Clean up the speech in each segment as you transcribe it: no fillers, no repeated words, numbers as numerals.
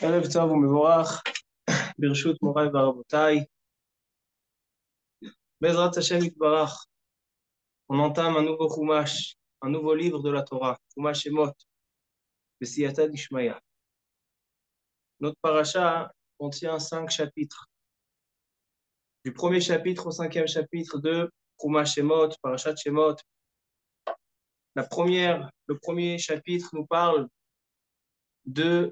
ערב טוב ומבורך, ברשות מוריי ורבותיי. Bezrat Hashem Yitbarach, on entame un nouveau Chumash, un nouveau livre de la Torah, Chumash Shemot, de Siyata d'Ishmaïa. Notre paracha contient 5 chapitres. Du premier chapitre au 5e chapitre de Chumash Shemot, Parashat Shemot. Le premier chapitre nous parle des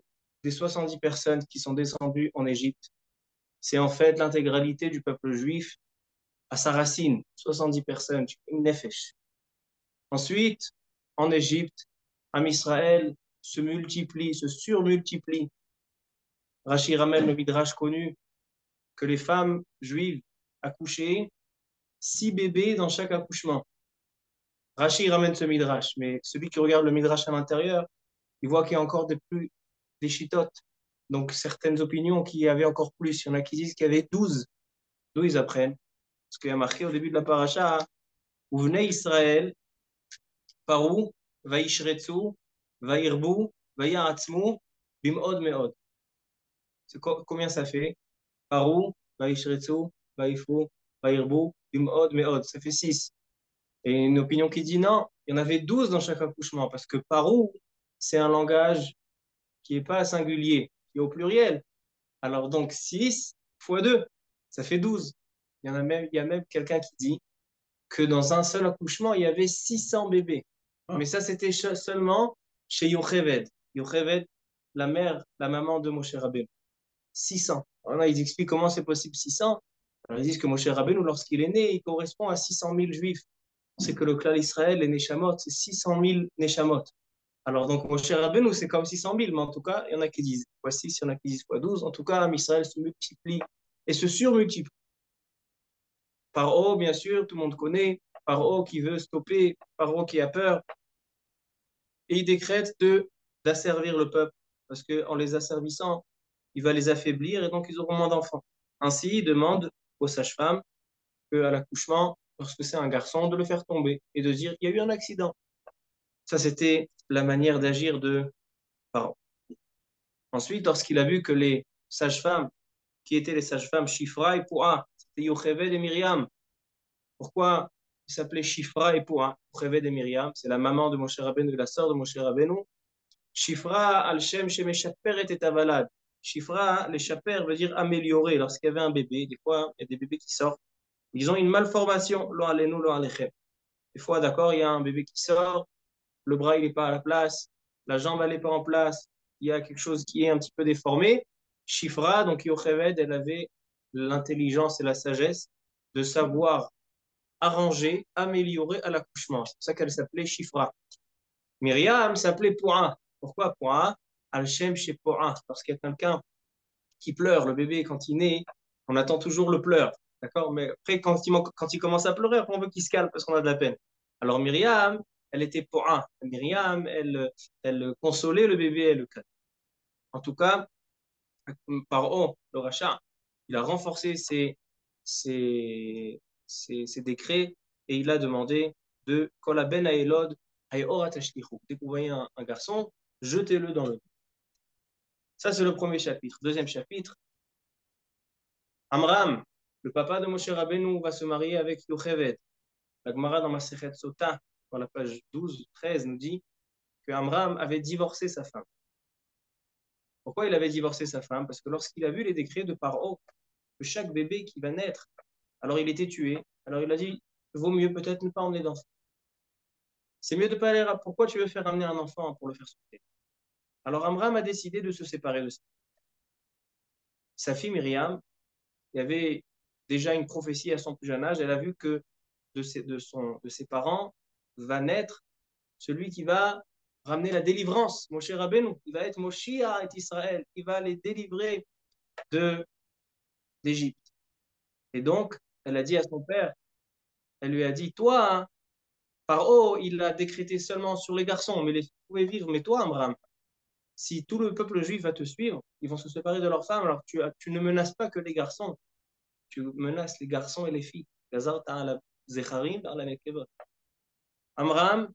70 personnes qui sont descendues en Égypte. C'est en fait l'intégralité du peuple juif à sa racine, 70 personnes, une nefesh. Ensuite, en Égypte, Am Israël se multiplie, se surmultiplie. Rashi ramène le midrash connu que les femmes juives accouchaient 6 bébés dans chaque accouchement. Rashi ramène ce midrash, mais celui qui regarde le midrash à l'intérieur, il voit qu'il y a encore des chitotes. Donc certaines opinions qui avaient encore plus. Il y en a qui disent qu'il y avait 12. D'où ils apprennent? Parce qu'il y a marqué au début de la paracha, où venait Israël, Parou, Vaishretsu, Vairbu, Vayaratzmu, Bimod Meod. Combien ça fait? Parou, Vaishretsu, Vaifru, Vairbu, Bimod Meod. Ça fait 6. Et une opinion qui dit non, il y en avait 12 dans chaque accouchement, parce que Parou, c'est un langage qui n'est pas singulier, qui est au pluriel. Alors donc 6 fois 2, ça fait 12. Il y a même quelqu'un qui dit que dans un seul accouchement, il y avait 600 bébés. Mais ça, c'était seulement chez Yocheved. Yocheved, la mère, la maman de Moshe Rabbeinu. 600. Alors là, ils expliquent comment c'est possible 600. Alors, ils disent que Moshe Rabbeinu, lorsqu'il est né, il correspond à 600 000 juifs. C'est que le clan Israël, les Neshamot, c'est 600 000 Neshamot. Alors donc, Moshe Rabbeinu, c'est comme 600 000, mais en tout cas, il y en a qui disent fois 6, il y en a qui disent fois 12. En tout cas, Israël se multiplie et se surmultiplie. Paro, bien sûr, tout le monde connaît. Paro qui veut stopper, Paro qui a peur. Et il décrète d'asservir le peuple, parce qu'en les asservissant, il va les affaiblir et donc ils auront moins d'enfants. Ainsi, il demande aux sages-femmes qu'à l'accouchement, lorsque c'est un garçon, de le faire tomber et de dire il y a eu un accident. Ça, c'était la manière d'agir de Paro. Ensuite, lorsqu'il a vu que les sages-femmes, qui étaient les sages-femmes Shifra et Poua, c'était Yocheved et Myriam. Pourquoi il s'appelait Shifra et Poua? Yocheved et Myriam, c'est la maman de Moshe Rabbeinu, la sœur de Moshe Rabbeinu. Shifra al-Shem Shemeshaper et Avalad. Shifra, les chaper veut dire améliorer. Lorsqu'il y avait un bébé, des fois, il y a des bébés qui sortent. Ils ont une malformation. Lo alenu, lo alechem. Des fois, d'accord, il y a un bébé qui sort, le bras, il n'est pas à la place, la jambe, elle n'est pas en place, il y a quelque chose qui est un petit peu déformé. Shifra, donc Yocheved, elle avait l'intelligence et la sagesse de savoir arranger, améliorer à l'accouchement. C'est pour ça qu'elle s'appelait Shifra. Myriam s'appelait Poua. Pourquoi Poua? Al-Shem chez Poua. Parce qu'il y a quelqu'un qui pleure, le bébé, quand il naît, on attend toujours le pleur. D'accord? Mais après, quand il commence à pleurer, on veut qu'il se calme parce qu'on a de la peine. Alors Myriam, elle était Poua. Myriam, elle consolait le bébé, elle le calme. En tout cas, Paro, le rachat, il a renforcé ses décrets et il a demandé de Kolaben Aelod, dès que vous voyez un garçon, jetez-le dans le. Ça, c'est le premier chapitre. Deuxième chapitre, Amram, le papa de Moshe Rabbeinu, va se marier avec Yocheved. La Gemara dans Masechet Sota, dans la page 12-13, nous dit que Amram avait divorcé sa femme. Pourquoi il avait divorcé sa femme? Parce que lorsqu'il a vu les décrets de Paro, que chaque bébé qui va naître, alors il était tué, alors il a dit, vaut mieux peut-être ne pas emmener d'enfant. C'est mieux de ne pas aller. Pourquoi tu veux faire amener un enfant pour le faire sauter? Alors Amram a décidé de se séparer de sa fille Myriam. Il y avait déjà une prophétie à son plus jeune âge. Elle a vu que de ses parents va naître celui qui va ramener la délivrance, Moshe Rabbeinu. Il va être Moshiach et Israël. Il va les délivrer d'Égypte. Et donc, elle a dit à son père, elle lui a dit, toi, hein, Paro, il a décrété seulement sur les garçons, mais les filles pouvaient vivre. Mais toi, Amram, si tout le peuple juif va te suivre, ils vont se séparer de leurs femmes. Alors tu ne menaces pas que les garçons, tu menaces les garçons et les filles. Amram,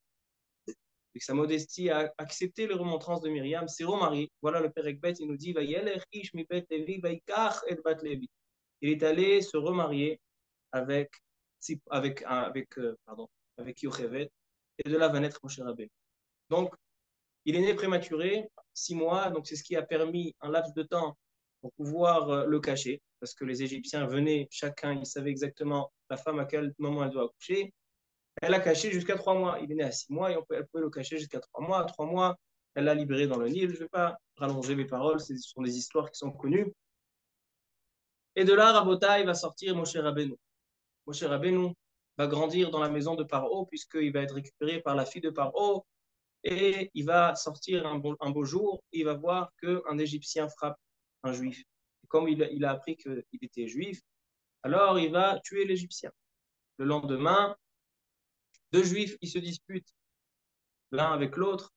avec sa modestie, a accepté les remontrances de Myriam, s'est remarié. Voilà le Père Ekbet, il nous dit, il est allé se remarier avec, avec Yocheved, et de là va naître Moshe Rabbeinu. Donc, il est né prématuré, 6 mois, donc c'est ce qui a permis un laps de temps pour pouvoir le cacher, parce que les Égyptiens venaient, chacun, il savait exactement la femme à quel moment elle doit accoucher. Elle a caché jusqu'à 3 mois. Il est né à 6 mois et elle peut le cacher jusqu'à 3 mois. À 3 mois, elle l'a libéré dans le Nil. Je ne vais pas rallonger mes paroles, ce sont des histoires qui sont connues. Et de là, Rabotai va sortir Moshe Rabbeinu. Moshe Rabbeinu va grandir dans la maison de Paro, puisqu'il va être récupéré par la fille de Paro. Et il va sortir un beau jour, et il va voir qu'un Égyptien frappe un Juif. Et comme il a appris qu'il était Juif, alors il va tuer l'Égyptien. Le lendemain, 2 Juifs, ils se disputent l'un avec l'autre,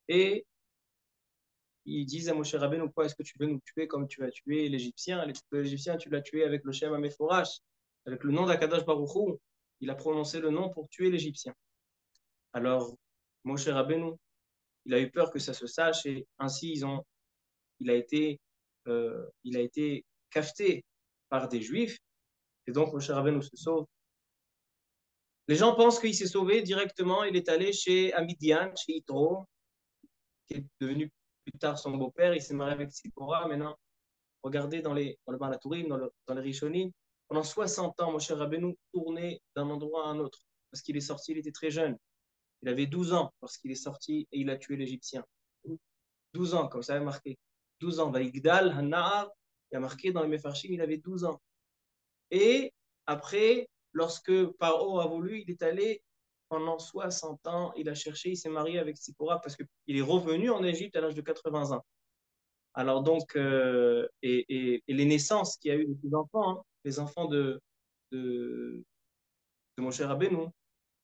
et ils disent à Moshe Rabbeinu, pourquoi est-ce que tu veux nous tuer comme tu as tué l'Égyptien? L'Égyptien, tu l'as tué avec le Shem HaMeforash, avec le nom d'Akadosh Baruch Hu. Il a prononcé le nom pour tuer l'Égyptien. Alors, Moshe Rabbeinu, il a eu peur que ça se sache, et ainsi il a été cafeté par des Juifs, et donc Moshe Rabbeinu se sauve. Les gens pensent qu'il s'est sauvé directement, il est allé chez Amidian, chez Yitro, qui est devenu plus tard son beau-père, il s'est marié avec Tzipora. Maintenant, regardez dans le Balatourim, dans les Rishonim, pendant 60 ans, Moshe Rabbeinu tournait d'un endroit à un autre, parce qu'il est sorti, il était très jeune. Il avait 12 ans lorsqu'il est sorti et il a tué l'Égyptien. 12 ans, comme ça a marqué. 12 ans. Vaïgdal, Hannar, il a marqué dans les Mefarshim, il avait 12 ans. Et après, lorsque Paro a voulu, il est allé pendant 60 ans, il a cherché, il s'est marié avec Tzipora parce qu'il est revenu en Égypte à l'âge de 80 ans. Alors donc, et les naissances qu'il y a eu des enfants, hein, les enfants de mon cher Rabbeinu,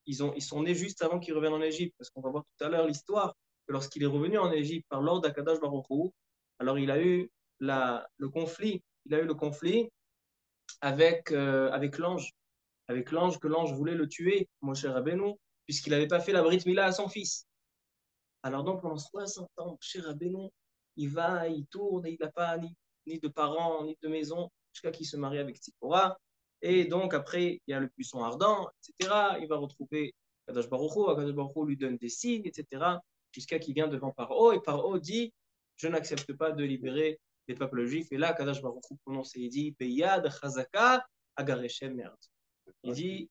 ils sont nés juste avant qu'ils reviennent en Égypte, parce qu'on va voir tout à l'heure l'histoire que lorsqu'il est revenu en Égypte par l'ordre d'Akadash Baruch Hu, alors il a eu le conflit, avec l'ange que l'ange voulait le tuer, mon cher Rabbeinu, puisqu'il n'avait pas fait la Brit Mila à son fils. Alors donc pendant 60 ans, mon cher Rabbeinu, il va, il tourne, et il n'a pas ni de parents, ni de maison, jusqu'à qu'il se marie avec Tzipora. Et donc après, il y a le buisson ardent, etc. Il va retrouver Kadosh Baruch Hu, Kadosh Baruch Hu lui donne des signes, etc. Jusqu'à qu'il vient devant Paro, et Paro dit, je n'accepte pas de libérer les peuples juifs. Et là, Kadosh Baruch Hu prononce et il dit, Beyad Chazaka Agareshem Merd. Il dit,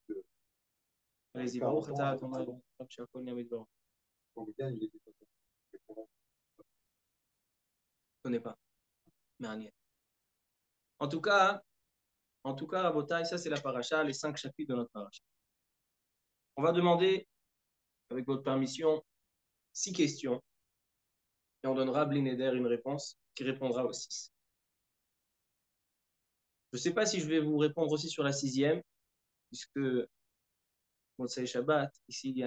allez-y, Baruch Ata Adonai, Shakol Yamid Baruch. Je ne connais pas. Mais en tout cas, Rabotai, ça c'est la paracha, les 5 chapitres de notre paracha. On va demander, avec votre permission, 6 questions et on donnera à Blineder une réponse qui répondra aux 6. Je ne sais pas si je vais vous répondre aussi sur la 6e, puisque Motsai Shabbat, ici,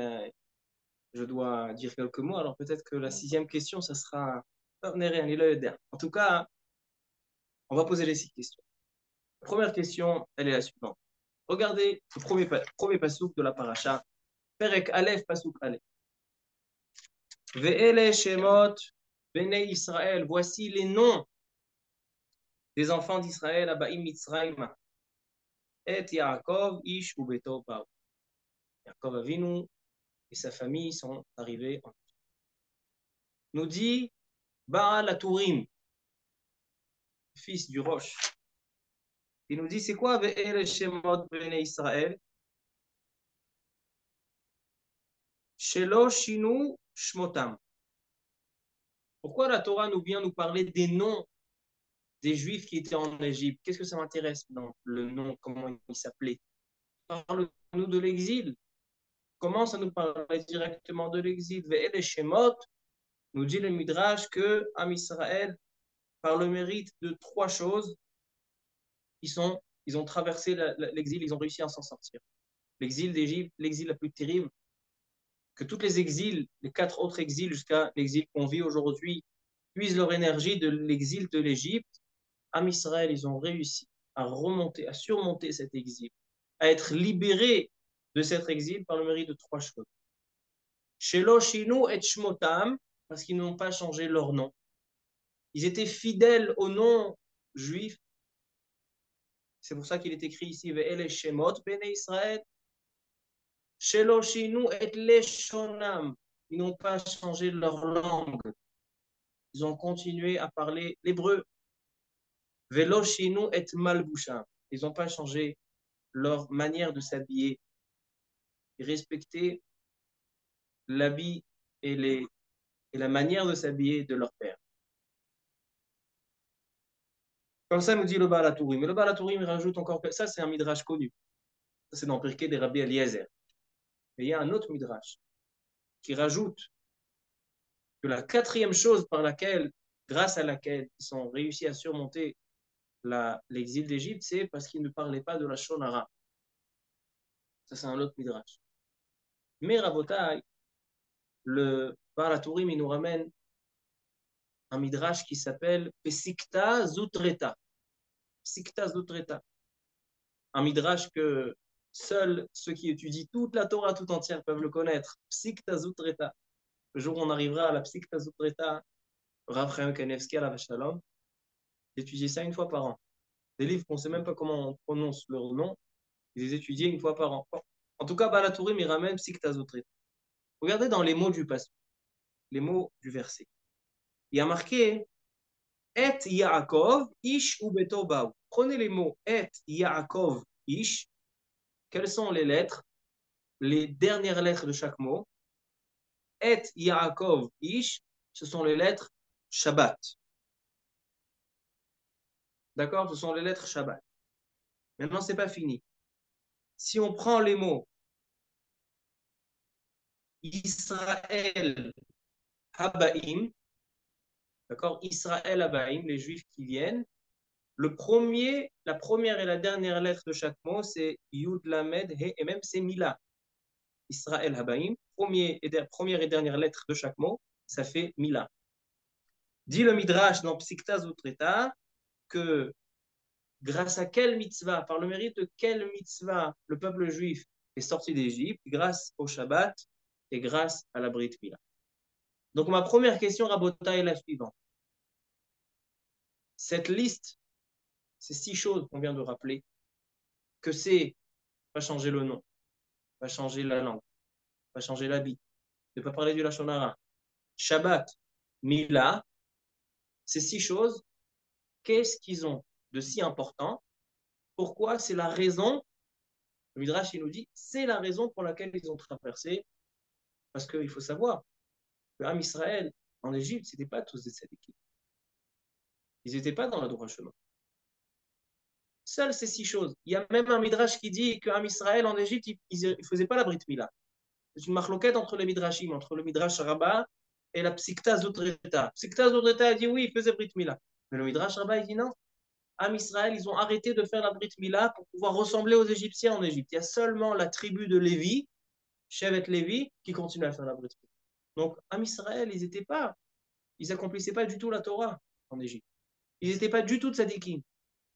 je dois dire quelques mots, alors peut-être que la 6e question, ça sera. En tout cas, on va poser les 6 questions. La première question, elle est la suivante. Regardez le premier pasouk de la paracha. Perek Aleph, pasouk Aleph. Ve'ele Shemot Bnei Israël. Voici les noms des enfants d'Israël. Abaim Mitzrayim. Et Yaakov, Ish ou Beto Pao. Yaakov Avinu et sa famille sont arrivés en Égypte. Nous dit Baal Aturim, fils du Roche. Il nous dit c'est quoi Ve'ele Shemot Bnei Israël? Shelo Shinu Shmotam. Pourquoi la Torah nous vient nous parler des noms des Juifs qui étaient en Égypte? Qu'est-ce que ça m'intéresse dans le nom, comment il s'appelait? Parle-nous de l'exil. Comment ça nous parle directement de l'exil? Ve'el Shemot, nous dit le Midrash que Am Israël, par le mérite de 3 choses, ils ont traversé l'exil, ils ont réussi à s'en sortir. L'exil d'Égypte, l'exil la plus terrible, que tous les exils, les 4 autres exils jusqu'à l'exil qu'on vit aujourd'hui, puisent leur énergie de l'exil de l'Égypte. Am Israël, ils ont réussi à remonter, à surmonter cet exil, à être libérés de cet exil par le mérite de 3 choses. Shelo Shinu et Shmotam, parce qu'ils n'ont pas changé leur nom. Ils étaient fidèles au nom juif. C'est pour ça qu'il est écrit ici Ve'ele Shemot Bene Israël. Shelo Shinu et Leshonam. Ils n'ont pas changé leur langue. Ils ont continué à parler l'hébreu. Velo Shinu et Malbusham. Ils n'ont pas changé leur manière de s'habiller. Ils respectaient l'habit et la manière de s'habiller de leur père. Comme ça nous dit le Baal HaTurim. Mais le Baal HaTurim il rajoute encore que ça, c'est un midrash connu. Ça, c'est dans Pirkei des Rabbi Eliezer. Mais il y a un autre midrash qui rajoute que la quatrième chose par laquelle, grâce à laquelle ils ont réussi à surmonter l'exil d'Égypte, c'est parce qu'ils ne parlaient pas de la Shonara. Ça, c'est un autre midrash. Mais Rabotai, le Baal HaTurim, il nous ramène un midrash qui s'appelle Pesikta Zutreta. Pesikta Zutreta. Un midrash que seuls ceux qui étudient toute la Torah tout entière peuvent le connaître. Pesikta Zutreta. Le jour où on arrivera à la Pesikta Zutreta, Rav Chaim Kanevski à la Shalom, d'étudier ça une fois par an. Des livres qu'on ne sait même pas comment on prononce leur nom, ils les étudient une fois par an. En tout cas, Baal HaTurim, il ramène Pesikta Zutreta. Regardez dans les mots du passage, les mots du verset. Il y a marqué Et Yaakov, Ish ou Beto Baou. Prenez les mots Et Yaakov, Ish. Quelles sont les lettres? Les dernières lettres de chaque mot. Et Yaakov, Ish. Ce sont les lettres Shabbat. D'accord? Ce sont les lettres Shabbat. Maintenant, ce n'est pas fini. Si on prend les mots Israël, Habaim, d'accord? Israël, Habaim, les Juifs qui viennent. La première et la dernière lettre de chaque mot, c'est Yud, Lamed, He, et même c'est Mila. Israël, Habaim, première et dernière lettre de chaque mot, ça fait Mila. Dit le Midrash dans Psikta Zutreta que grâce à quelle mitzvah, par le mérite de quelle mitzvah le peuple juif est sorti d'Égypte, grâce au Shabbat et grâce à la Brit Mila. Donc ma première question, Rabota, est la suivante. Cette liste, ces 6 choses qu'on vient de rappeler, que c'est pas changer le nom, pas changer la langue, pas changer l'habit, ne pas parler du Lashon Hara, Shabbat, Mila, ces 6 choses, qu'est-ce qu'ils ont de si important? Pourquoi? C'est la raison, le Midrash il nous dit, c'est la raison pour laquelle ils ont traversé, parce qu'il faut savoir que Am Israël, en Égypte, ce n'était pas tous des tzadikim. Ils n'étaient pas dans le droit chemin. Seules ces 6 choses. Il y a même un Midrash qui dit qu'Am Israël, en Égypte, ils ne faisaient pas la Brit Mila. C'est une marloquette entre les Midrashim, entre le Midrash Rabbah et la Psikta Zotreta. Psikta Zotreta a dit oui, ils faisaient Brit Mila. Mais le Midrash Rabbah, il dit non. Am Israël, ils ont arrêté de faire la Brit Mila pour pouvoir ressembler aux Égyptiens en Égypte. Il y a seulement la tribu de Lévi, Shevet Lévi, qui continue à faire la Brit Mila. Donc, Am Israël, ils accomplissaient pas du tout la Torah en Égypte. Ils n'étaient pas du tout de tzadikim.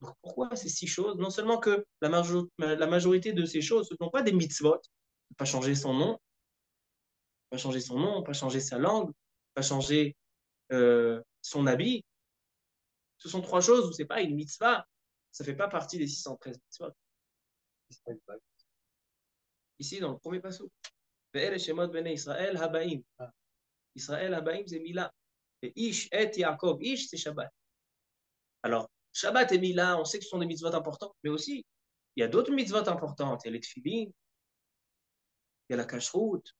Donc, pourquoi ces 6 choses? Non seulement que la majorité de ces choses, ce ne sont pas des mitzvot, pas changer son nom, pas changer son nom, pas changer sa langue, pas changer son habit. Ce sont 3 choses où ce n'est pas une mitzvah. Ça ne fait pas partie des 613 mitzvot. Ici, dans le premier passage. Ve'el Shemot Bene Israël Habaim. Israël Habaim, c'est Mila. Et Ish et Yaakov, Ish, c'est Shabbat. Alors, Shabbat et Mila, on sait que ce sont des mitzvot importants, mais aussi, il y a d'autres mitzvot importantes. Il y a les tefillin, il y a la kashrut,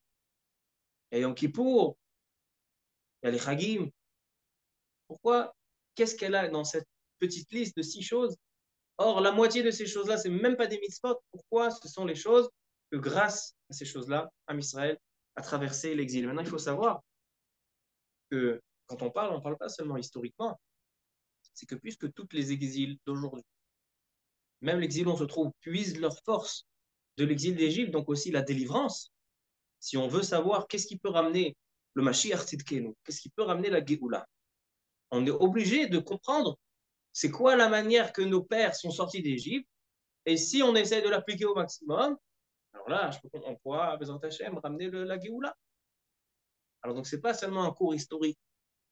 il y a Yom Kippour, il y a les chagim. Pourquoi? Qu'est-ce qu'elle a dans cette petite liste de 6 choses? Or, la moitié de ces choses-là, ce n'est même pas des mitzvot. Pourquoi? Ce sont les choses que grâce à ces choses-là, Am Israël a traversé l'exil. Maintenant, il faut savoir que quand on ne parle pas seulement historiquement, c'est que puisque toutes les exils d'aujourd'hui, même l'exil où on se trouve, puisent leur force de l'exil d'Égypte, donc aussi la délivrance, si on veut savoir qu'est-ce qui peut ramener le Mashiach Tzidkenu, qu'est-ce qui peut ramener la Géoula, on est obligé de comprendre c'est quoi la manière que nos pères sont sortis d'Égypte, et si on essaie de l'appliquer au maximum, alors là, on pourra, Bezrat Hashem, ramener la Géoula. Alors, donc, ce n'est pas seulement un cours historique,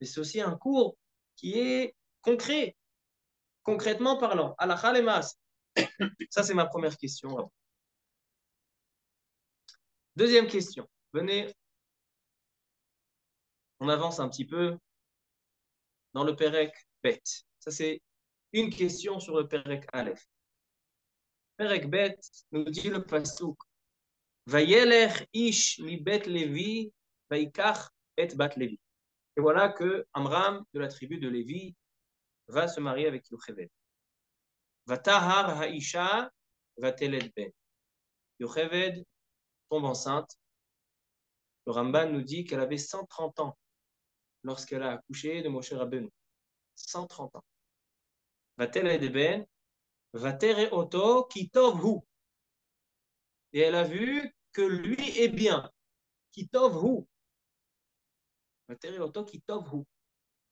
mais c'est aussi un cours qui est concret, concrètement parlant. Halakha lemas. Ça, c'est ma première question. Deuxième question. Venez, on avance un petit peu dans le Perek Bet. Ça, c'est une question sur le Perek Aleph. Perek Bet nous dit le pasuk. Vayelech ish mi bet Levi, vaikach et bat Levi. Et voilà que Amram, de la tribu de Lévi, va se marier avec Yocheved. Vatahar haisha vateled ben. Yocheved tombe enceinte. Le Ramban nous dit qu'elle avait 130 ans lorsqu'elle a accouché de Moshe Rabbeinu. 130 ans. Vateled ben, vatere oto kitov hu. Et elle a vu que lui est bien. Kitov hu. Vatere oto kitov hu.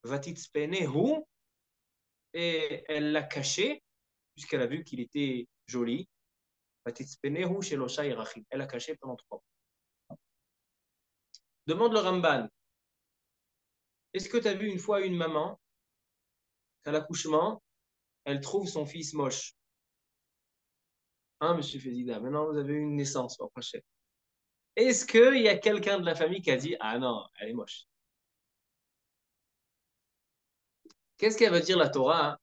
Vatitspene hu. Et elle l'a caché, puisqu'elle a vu qu'il était joli. Vatitspene hu shelosha irachim. Elle l'a caché pendant 3 mois. Demande le Ramban. Est-ce que tu as vu une fois une maman, qu'à l'accouchement, elle trouve son fils moche? Hein, monsieur Fézida, maintenant vous avez eu une naissance au prochain. Est-ce qu'il y a quelqu'un de la famille qui a dit ah non, elle est moche? Qu'est-ce qu'elle veut dire la Torah?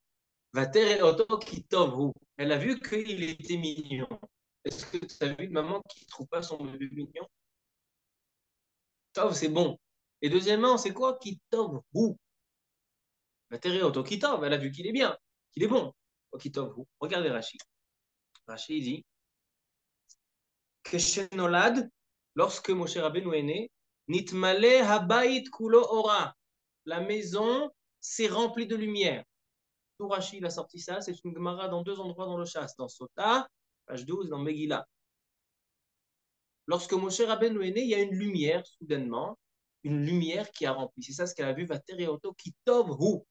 Vater oto kitovhu. Elle a vu qu'il était mignon. Est-ce que tu as vu une maman qui ne trouve pas son bébé mignon? Tov, c'est bon. Et deuxièmement, c'est quoi kitovhu? Vater oto kitov. Elle a vu qu'il est bien, qu'il est bon. Kitovhu. Regardez Rashi. Rashi dit Keshenolad, lorsque Moshe Rabbeinu est né, Nitmale habayit kulo ora. La maison s'est remplie de lumière. Tout Rashi, il a sorti ça, c'est une Gemara dans 2 endroits dans le Chasse, dans Sota, page 12, dans Megillah. Lorsque Moshe Rabbeinu est né, il y a une lumière, soudainement, une lumière qui a rempli. C'est ça ce qu'elle a vu, Vatereoto ki tov hu.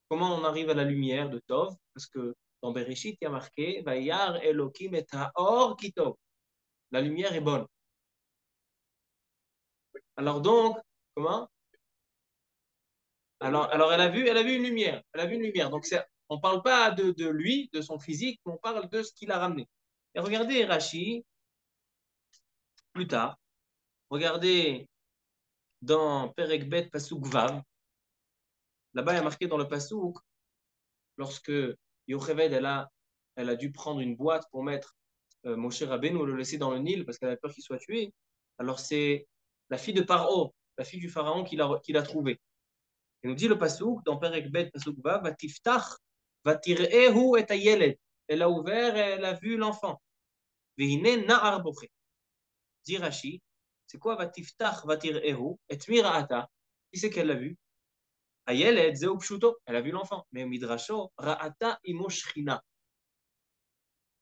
Comment on arrive à la lumière de Tov? Parce que dans Bereshit, il y a marqué Vayar Elokim et Haor ki tov. La lumière est bonne. Alors donc, comment? Alors elle a vu une lumière. Elle a vu une lumière. Donc on ne parle pas de lui, de son physique, mais on parle de ce qu'il a ramené. Et regardez Rashi, plus tard, regardez dans Perek Bet Pasuk Vav, là-bas il y a marqué dans le Pasuk, lorsque Yocheved, elle a dû prendre une boîte pour mettre Moshe Rabbeinu, le laisser dans le Nil parce qu'elle avait peur qu'il soit tué. Alors c'est la fille de Paro, la fille du pharaon qui l'a trouvé. Il nous dit le Pasuk, dans Perek Bet Pasuk Vav, Vatiftach, Vatirehu et Ayeled. Elle a ouvert et elle a vu l'enfant. Vehine na'ar boche. Dit Rashi, c'est quoi Vatiftach, Vatirehu et Mira'ata? Qui c'est qu'elle l'a vu? Ayeled, Zeu Pshuto. Elle a vu l'enfant. Mais Midrasho, Ra'ata imo Shechina.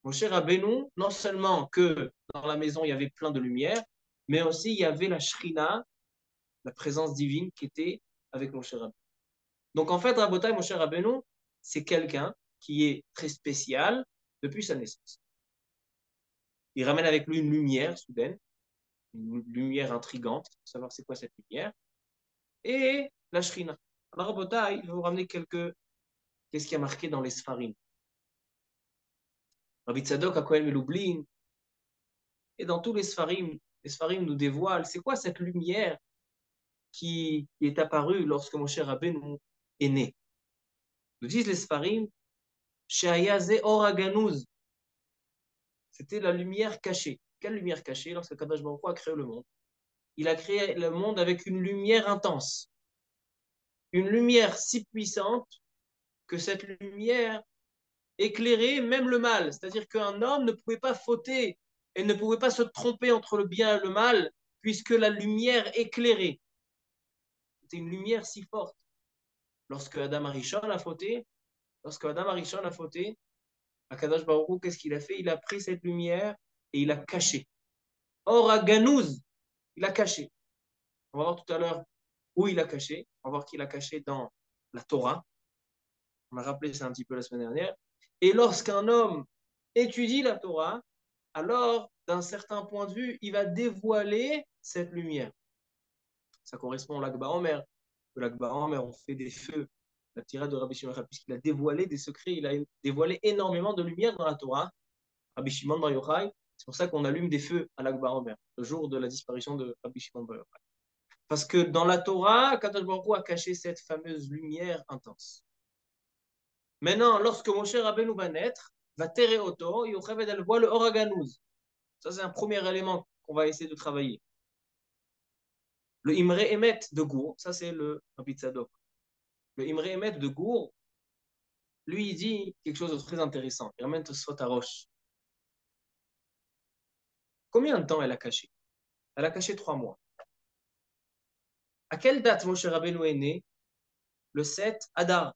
Moshe Rabbeinu, non seulement que dans la maison il y avait plein de lumière, mais aussi il y avait la Shrina, la présence divine qui était avec Moshe Rabbeinu. Donc en fait, Rabotai, Moshe Rabbeinu, c'est quelqu'un qui est très spécial depuis sa naissance. Il ramène avec lui une lumière soudaine, une lumière intrigante, pour savoir c'est quoi cette lumière, et la Shrina. Alors Rabotai, il va vous ramener qu'est-ce qui a marqué dans les Sfarim. Rabbi Tzadok, Hakohen Melublin, et dans tous les Sfarim nous dévoilent c'est quoi cette lumière qui est apparue lorsque Moshe Rabbeinu est né. Nous disent les Sfarim, Shehayaze Oraganuz, c'était la lumière cachée. Quelle lumière cachée? Lorsque Kadosh Baruch Hu a créé le monde, il a créé le monde avec une lumière intense, une lumière si puissante que cette lumière éclairait même le mal. C'est-à-dire qu'un homme ne pouvait pas fauter et ne pouvait pas se tromper entre le bien et le mal, puisque la lumière éclairait. C'était une lumière si forte. Lorsque Adam Arishon a fauté, Akadosh Baruch Hu, qu'est-ce qu'il a fait? Il a pris cette lumière et il a caché. Or, à Ganouz, il a caché. On va voir tout à l'heure où il a caché. On va voir qu'il a caché dans la Torah. On a rappelé ça un petit peu la semaine dernière. Et lorsqu'un homme étudie la Torah, alors, d'un certain point de vue, il va dévoiler cette lumière. Ça correspond au Lag BaOmer. Le Lag BaOmer, on fait des feux. La tirade de Rabbi Shimon, puisqu'il a dévoilé des secrets, il a dévoilé énormément de lumière dans la Torah. Rabbi Shimon Bar Yochai, c'est pour ça qu'on allume des feux à Lag BaOmer, le jour de la disparition de Rabbi Shimon Bar Yochai. Parce que dans la Torah, Kadosh Baruch Hu a caché cette fameuse lumière intense. Maintenant, lorsque Moshe Rabbeinu va naître, va terrer Oto, Yocheved elle voit le Oraganouz. Ça, c'est un premier élément qu'on va essayer de travailler. Le Imre Emet de Gour, ça c'est le Rabbi Tzadok. Le Imre Emet de Gour, lui, il dit quelque chose de très intéressant. Il ramène Tosfot Arosh. Combien de temps elle a caché? Elle a caché 3 mois. À quelle date Moshe Rabbeinu est né? Le 7 Adar.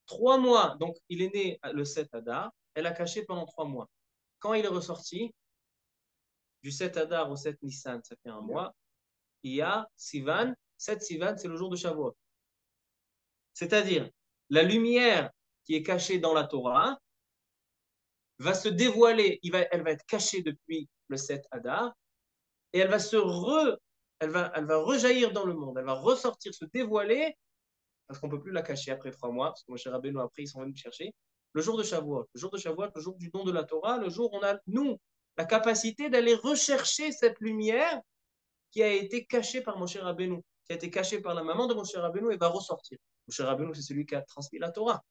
3 mois, donc il est né le 7 Adar. Elle a caché pendant 3 mois. Quand il est ressorti, du 7 Adar au 7 Nissan, ça fait un mois, il y a Sivan. 7 Sivan, c'est le jour de Shavuot. C'est-à-dire, la lumière qui est cachée dans la Torah va se dévoiler, elle va être cachée depuis le 7 Adar, et elle va rejaillir dans le monde, elle va ressortir, se dévoiler, parce qu'on ne peut plus la cacher après 3 mois, parce que Moshe Rabbeinu, après, ils sont venus chercher, le jour de Shavuot. Le jour de Shavuot, le jour du don de la Torah, le jour où on a, nous, la capacité d'aller rechercher cette lumière qui a été cachée par Moshe Rabbeinu, qui a été cachée par la maman de Moshe Rabbeinu et va ressortir. Moshe Rabbeinu, c'est celui qui a transmis la Torah.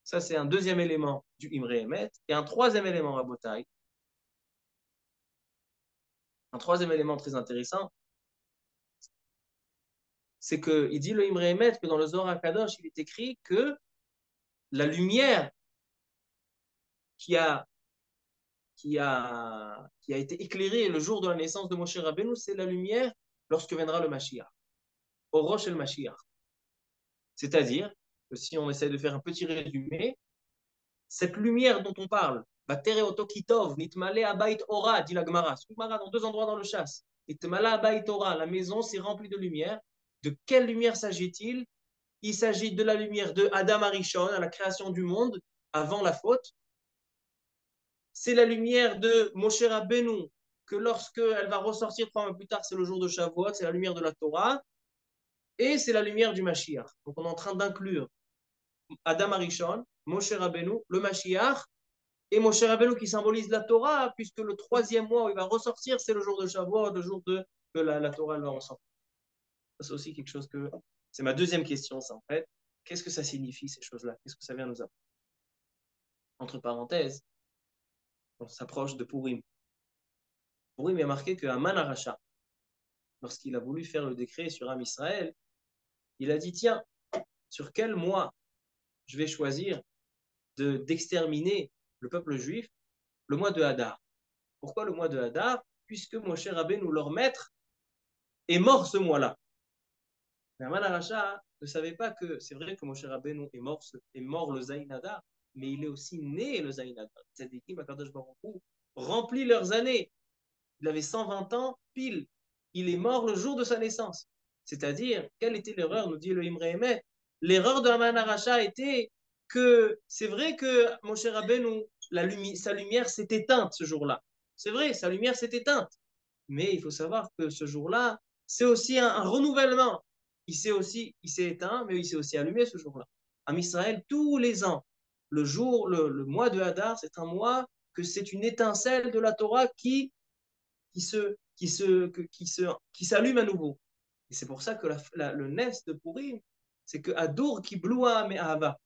Ça, c'est un deuxième élément du Imre Emet. Et un troisième élément, Rabotai, un troisième élément très intéressant, c'est qu'il dit le Imre Emet que dans le Zohar HaKadosh, il est écrit que la lumière qui a, qui a été éclairée le jour de la naissance de Moshe Rabbeinu, c'est la lumière lorsque viendra le Mashiach, au Rosh el Mashiach. C'est-à-dire que si on essaie de faire un petit résumé, cette lumière dont on parle, Nitmale Abayit Ora, dit la Gemara. Gemara dans 2 endroits dans le chasse. Nitmale Abayit Ora, la maison s'est remplie de lumière. De quelle lumière s'agit-il? Il s'agit de la lumière de Adam Arishon, à la création du monde, avant la faute. C'est la lumière de Moshe Rabbeinu, que lorsque elle va ressortir 3 mois plus tard, c'est le jour de Shavuot, c'est la lumière de la Torah. Et c'est la lumière du Mashiach. Donc on est en train d'inclure Adam Arishon, Moshe Rabbeinu, le Mashiach, et Moshe Rabbeinu qui symbolise la Torah, puisque le 3e mois où il va ressortir, c'est le jour de Shavuot, le jour que la Torah va ressortir. C'est aussi quelque chose que... C'est ma deuxième question, ça, en fait. Qu'est-ce que ça signifie, ces choses-là? Qu'est-ce que ça vient nous apprendre? Entre parenthèses, on s'approche de Purim. Purim est marqué que Haman Aracha, lorsqu'il a voulu faire le décret sur Am Israël, il a dit, tiens, sur quel mois je vais choisir d'exterminer le peuple juif? Le mois de Hadar. Pourquoi le mois de Hadar? Puisque Moshe Rabbeinu, leur maître, est mort ce mois-là. Mais Haman Aracha ne savait pas que c'est vrai que Moshe Rabbeinu est mort le Zayin Hadar, mais il est aussi né le Zayin Hadar. Tzadikim, Akadosh Baruch Hu, remplit leurs années. Il avait 120 ans, pile. Il est mort le jour de sa naissance. C'est-à-dire, quelle était l'erreur, nous dit le Imre Emet? L'erreur de Haman Aracha était que c'est vrai que Moshe Rabbeinu, sa lumière s'est éteinte ce jour-là. C'est vrai, sa lumière s'est éteinte. Mais il faut savoir que ce jour-là, c'est aussi un renouvellement. Il s'est éteint, mais il s'est aussi allumé ce jour-là. En Israël, tous les ans, le mois de Hadar, c'est un mois que c'est une étincelle de la Torah qui s'allume à nouveau. Et c'est pour ça que le nes de Purim, c'est que Adour Kibloua Me'ahava,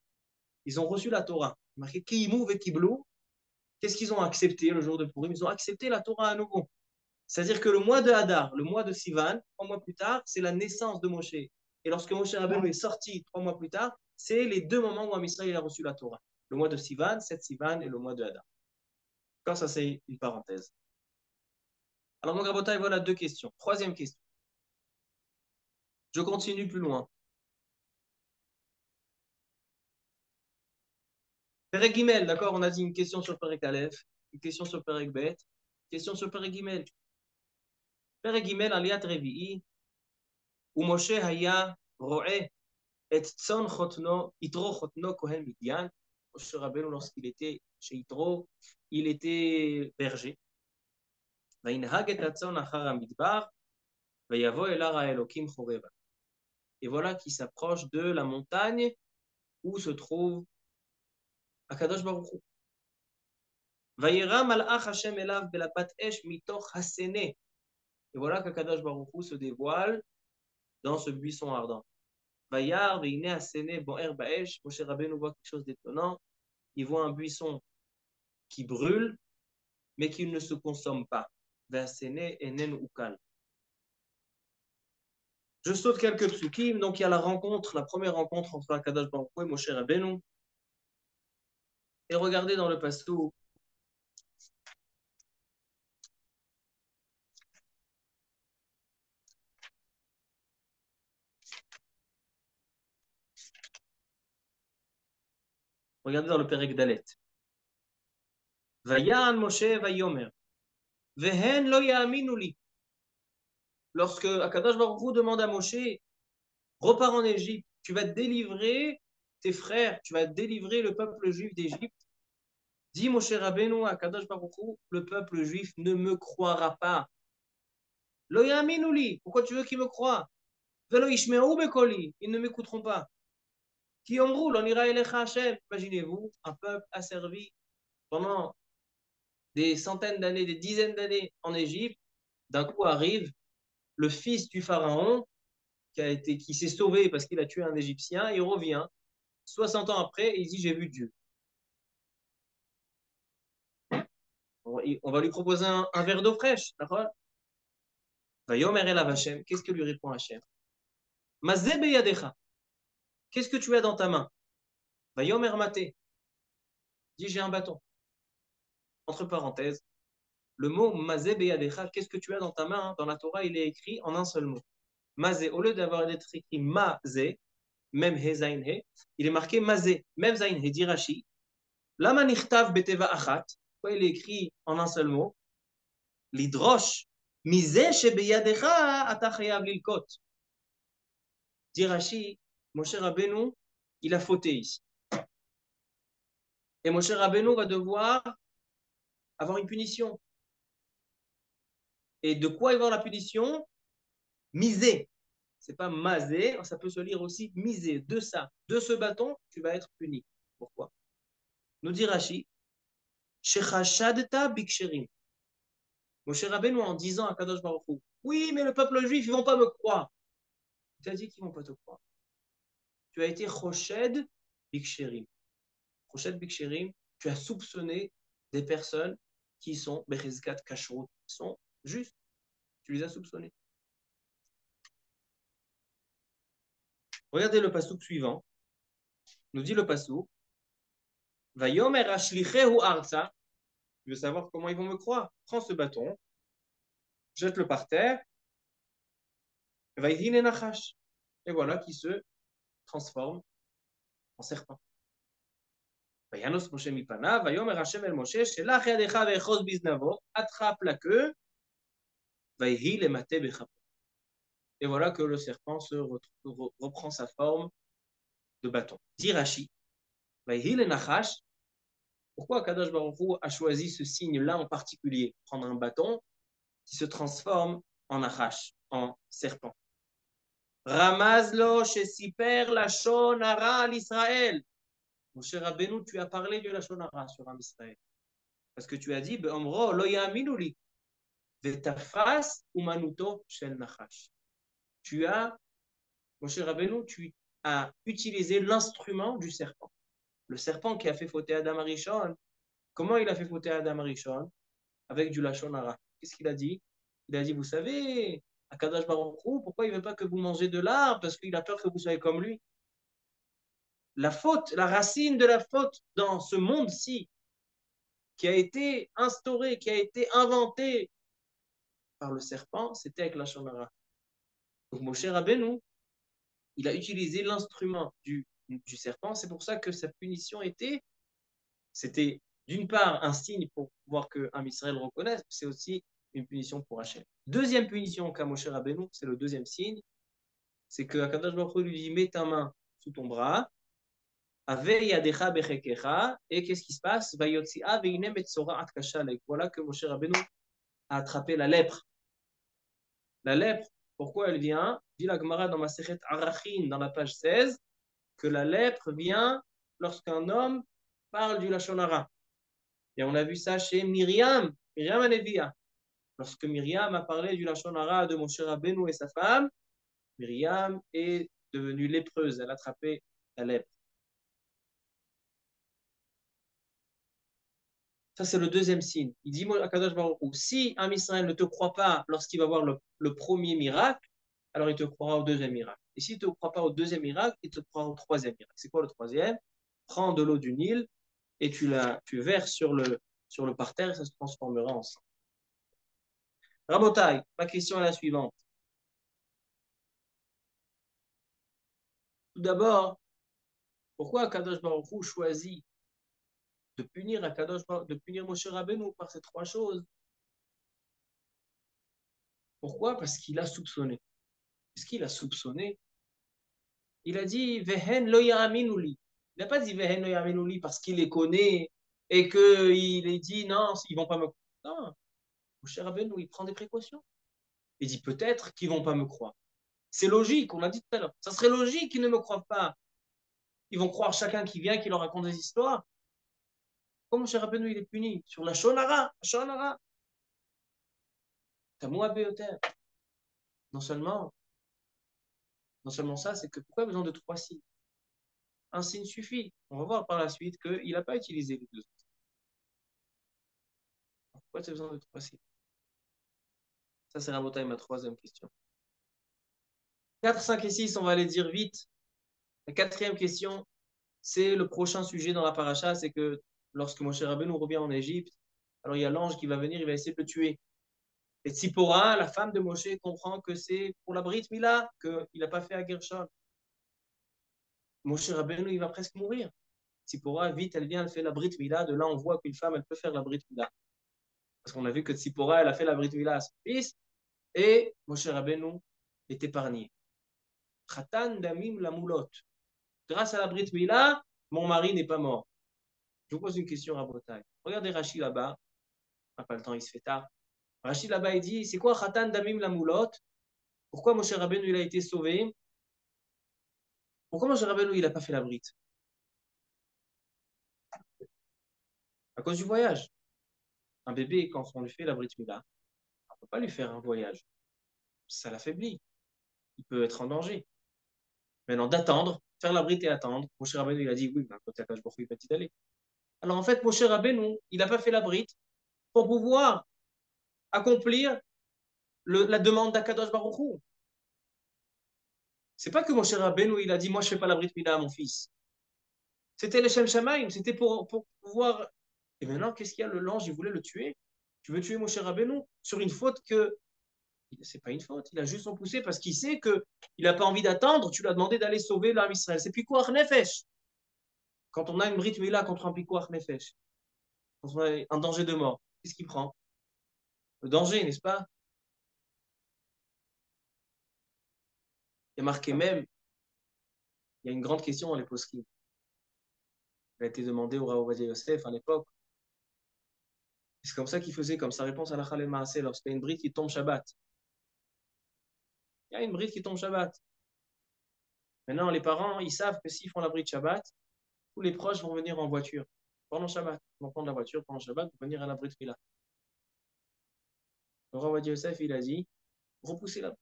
ils ont reçu la Torah. Marqué Kiimou et Kiblou. Qu'est-ce qu'ils ont accepté le jour de Purim? Ils ont accepté la Torah à nouveau. C'est-à-dire que le mois de Hadar, le mois de Sivan, 3 mois plus tard, c'est la naissance de Moshe. Et lorsque Moshe Rabbeinu est sorti 3 mois plus tard, c'est les 2 moments où Amisraël a reçu la Torah. Le mois de Sivan, 7 Sivan, et le mois de Hadar. Quand ça, c'est une parenthèse. Alors, mon Rabotai, voilà 2 questions. Troisième question. Je continue plus loin. Perek Gimel, d'accord, on a dit une question sur Perek Aleph, une question sur Perek Bet, une question sur Perek Gimel. Perek Gimel, Aliat Revi'i, où Moshe Haya Ro'eh et Tzon Chotno, Yitro Chotno Kohen Midian. Moshe Rabbeinu, lorsqu'il était chez Yitro, il était berger. Vainhag et Tzon Achar Midbar, Vayavo elara Elokim choreva. Et voilà qui s'approche de la montagne où se trouve Akadosh Baruch Hu. Vayera malach Hashem elav belapat esh mitoch hasene. Et voilà qu'Akadosh Baruch Hu se dévoile dans ce buisson ardent. Vayar veine hasene boer baesh. Moshe Rabbeinu voit quelque chose d'étonnant. Il voit un buisson qui brûle, mais qui ne se consomme pas. Vasene enen ukal. Je saute quelques psukim. Donc il y a la rencontre, la première rencontre entre Akadosh Baruch Hu et Moshe Rabbeinu. Et regardez dans le pastou. Regardez dans le Perek Dalet. Vayan Moshe vayomer. Vehen lo ya'aminu li. Lorsque Akadosh Baruch Hu demande à Moshe, repars en Égypte, tu vas délivrer tes frères, tu vas délivrer le peuple juif d'Égypte. Dis Moshe Rabbeinu à Akadosh Baruch Hu, le peuple juif ne me croira pas. Lo ya'aminu li. Pourquoi tu veux qu'ils me croient? Velo yishme'u bekoli. Ils ne m'écouteront pas. Ki omru lo nira elecha Hashem. Imaginez-vous, un peuple asservi pendant des centaines d'années, des dizaines d'années en Égypte. D'un coup arrive le fils du pharaon qui s'est sauvé parce qu'il a tué un Égyptien. Il revient 60 ans après et il dit j'ai vu Dieu. On va lui proposer un verre d'eau fraîche. D'accord? Qu'est-ce que lui répond Hachem? Mazé beyadecha. Qu'est-ce que tu as dans ta main? Vayomer mate. Dis j'ai un bâton. Entre parenthèses, le mot mazé beyadecha, qu'est-ce que tu as dans ta main? Dans la Torah, il est écrit en un seul mot. Mazé, au lieu d'avoir d'être écrit mazé, même he zain he, il est marqué mazé, même zain he, dit Rashi. Lama nichtav beteva achat. Pourquoi il est écrit en un seul mot? Lidrosh. Mizeh shebeyadecha ata chayav lilkot. Dit Rashi, Moshe Rabbeinu, il a fauté ici. Et Moshe Rabbeinu va devoir avoir une punition. Et de quoi il va avoir la punition? Misé. C'est pas mazé, ça peut se lire aussi misé. De ça, de ce bâton, tu vas être puni. Pourquoi? Nous dit Rashi, Shechashadta biksherim. Moshe Rabbeinu en disant à Kadosh Baruch Hu, oui, mais le peuple juif, ils vont pas me croire. Tu as dit qu'ils vont pas te croire. Tu as été Choshed biksherim. Choshed biksherim, tu as soupçonné des personnes qui sont Bechizkat Kashrut, qui sont justes. Tu les as soupçonnés. Regardez le passouk suivant. Nous dit le passouk. Vayomer ashlichehu arza. Tu veux savoir comment ils vont me croire? Prends ce bâton, jette-le par terre. Vaïdine nachash. Et voilà qui se transforme en serpent. Vayanos Moshe mipana. Vayomer Hashem el Moshe. Shelach yadecha ve'echos biznavo. Attrape la queue. Vaïhi le mate bechapo. Et voilà que le serpent reprend sa forme de bâton. Dit Rashi. Vaïhi le nachash. Pourquoi Kadosh Baruch Hu a choisi ce signe-là en particulier? Prendre un bâton qui se transforme en nachash, en serpent. Ramazlo shesiper lashon hara al Israël. Mon cher Rabbeinu, tu as parlé de lashon hara sur un Israël. Parce que tu as dit, be'omro lo ya'aminu li. Vetafas umanuto shel nachash. Tu as, mon cher Rabbeinu, tu as utilisé l'instrument du serpent. Le serpent qui a fait fauter Adam Arishon. Comment il a fait fauter Adam Arishon? Avec du lashon hara. Qu'est-ce qu'il a dit? Il a dit, vous savez, Akadosh Baruch Hu, pourquoi il ne veut pas que vous mangez de l'arbre? Parce qu'il a peur que vous soyez comme lui. La faute, la racine de la faute dans ce monde-ci, qui a été instauré, qui a été inventé par le serpent, c'était avec la shonara. Donc Moshe Rabbeinu, il a utilisé l'instrument du serpent. C'est pour ça que sa punition c'était d'une part un signe pour voir qu'un Israël reconnaisse, c'est aussi une punition pour Hachem. Deuxième punition qu'a Moshe Rabbeinu, c'est le deuxième signe, c'est que Akadosh Baruch Hu lui dit mets ta main sous ton bras, Ave yadecha bechekecha, et qu'est-ce qui se passe? Vayotsia veinem et sora atkashalek. Voilà que Moshe Rabbeinu a attrapé la lèpre. La lèpre, Pourquoi elle vient? Dit la Gemara dans Masechet Arachin, dans la page 16, que la lèpre vient lorsqu'un homme parle du Lashon Hara. Et on a vu ça chez Myriam, Myriam Anevia. Lorsque Myriam a parlé du Lashon Hara de Moshe Rabbeinu et sa femme, Myriam est devenue lépreuse, elle a attrapé la lèpre. Ça, c'est le deuxième signe. Il dit à Kadosh Baruch Hu, si un Israël ne te croit pas lorsqu'il va voir le premier miracle, alors il te croira au deuxième miracle. Et s'il ne te croit pas au deuxième miracle, il te croira au troisième miracle. C'est quoi le troisième? Prends de l'eau du Nil et tu verses sur le parterre et ça se transformera en sang. Rabotai, ma question est la suivante. Tout d'abord, pourquoi Kadosh Baruch Hu choisit de punir Moshe Rabbeinu par ces trois choses? Pourquoi? Parce qu'il a soupçonné. Est-ce qu'il a soupçonné? Il a dit Vehen lo ya'aminu. Il n'a pas dit Vehen lo ya'aminu parce qu'il les connaît et qu'il les dit non, ils ne vont pas me croire. Non, Moshe Rabbeinu, il prend des précautions. Il dit peut-être qu'ils ne vont pas me croire. C'est logique, on l'a dit tout à l'heure. Ça serait logique qu'ils ne me croient pas. Ils vont croire chacun qui vient, qui leur raconte des histoires. Comme Moshe Rabbeinu, il est puni sur la Shonara. Shonara. Tamoua Beoter. Non seulement, non seulement ça, c'est que pourquoi besoin de trois signes? Un signe suffit. On va voir par la suite qu'il n'a pas utilisé les deux autres. Pourquoi tu as besoin de trois signes? Ça, c'est Rabotai, ma troisième question. 4, 5 et 6, on va les dire vite. La quatrième question, c'est le prochain sujet dans la paracha, c'est que lorsque Moshe Rabbeinu revient en Égypte, alors il y a l'ange qui va venir, il va essayer de le tuer. Et Tzipora, la femme de Moshe, comprend que c'est pour la Brit Mila qu'il n'a pas fait à Gershon. Moshe Rabbeinu, il va presque mourir. Tzipora, vite, elle vient, elle fait la Brit Mila. De là, on voit qu'une femme, elle peut faire la Brit Mila. Parce qu'on a vu que Tzipora, elle a fait la Brit Mila à son fils. Et Moshe Rabbeinu est épargné. Khatan damim la moulotte. Grâce à la Brit Mila, mon mari n'est pas mort. Je vous pose une question à Bretagne. Regardez Rachid là-bas. On n'a pas le temps, il se fait tard. Rachid là-bas, il dit, c'est quoi Khatan damim la moulotte? Pourquoi Moshe Rabbeinu, il a été sauvé? Pourquoi Moshe Rabbeinu, il n'a pas fait la Brit? À cause du voyage. Un bébé, quand on lui fait la Brit Mila, on ne peut pas lui faire un voyage. Ça l'affaiblit. Il peut être en danger. Maintenant, d'attendre, faire la Brit et attendre. Moshe Rabbeinu, il a dit, oui, mais quand Akash Baruch Hu, il va t'y aller. Alors en fait, Moshe Rabbeinu, il n'a pas fait la Brit pour pouvoir accomplir la demande d'Akadosh Baruch Hu. C'est pas que Moshe Rabbeinu, il a dit, moi, je fais pas la Brit Mila à mon fils. C'était le Shem Shamaim, c'était pour pouvoir. Et maintenant, qu'est-ce qu'il y a? L'ange, il voulait le tuer. Tu veux tuer Moshe Rabbeinu sur une faute que. C'est pas une faute, il a juste repoussé parce qu'il sait qu'il n'a pas envie d'attendre. Tu lui as demandé d'aller sauver l'âme Israël. C'est Pikuach Nefesh. Quand on a une Brit Mila contre un Pikuach Nefesh, quand on a un danger de mort, qu'est-ce qu'il prend? Le danger, n'est-ce pas? Il y a marqué même, il y a une grande question dans les poskim. Elle a été demandée au Rav Ovadia Yosef à l'époque. C'est comme ça qu'il faisait, comme sa réponse à la Khalem Maaseh, lorsqu'il y a une bride qui tombe Shabbat. Il y a une bride qui tombe Shabbat. Maintenant, les parents, ils savent que s'ils font la bride Shabbat, tous les proches vont venir en voiture pendant Shabbat. Ils vont prendre la voiture pendant Shabbat pour venir à la bride Mila. Le Rav Ovadia Yosef, il a dit, repoussez la.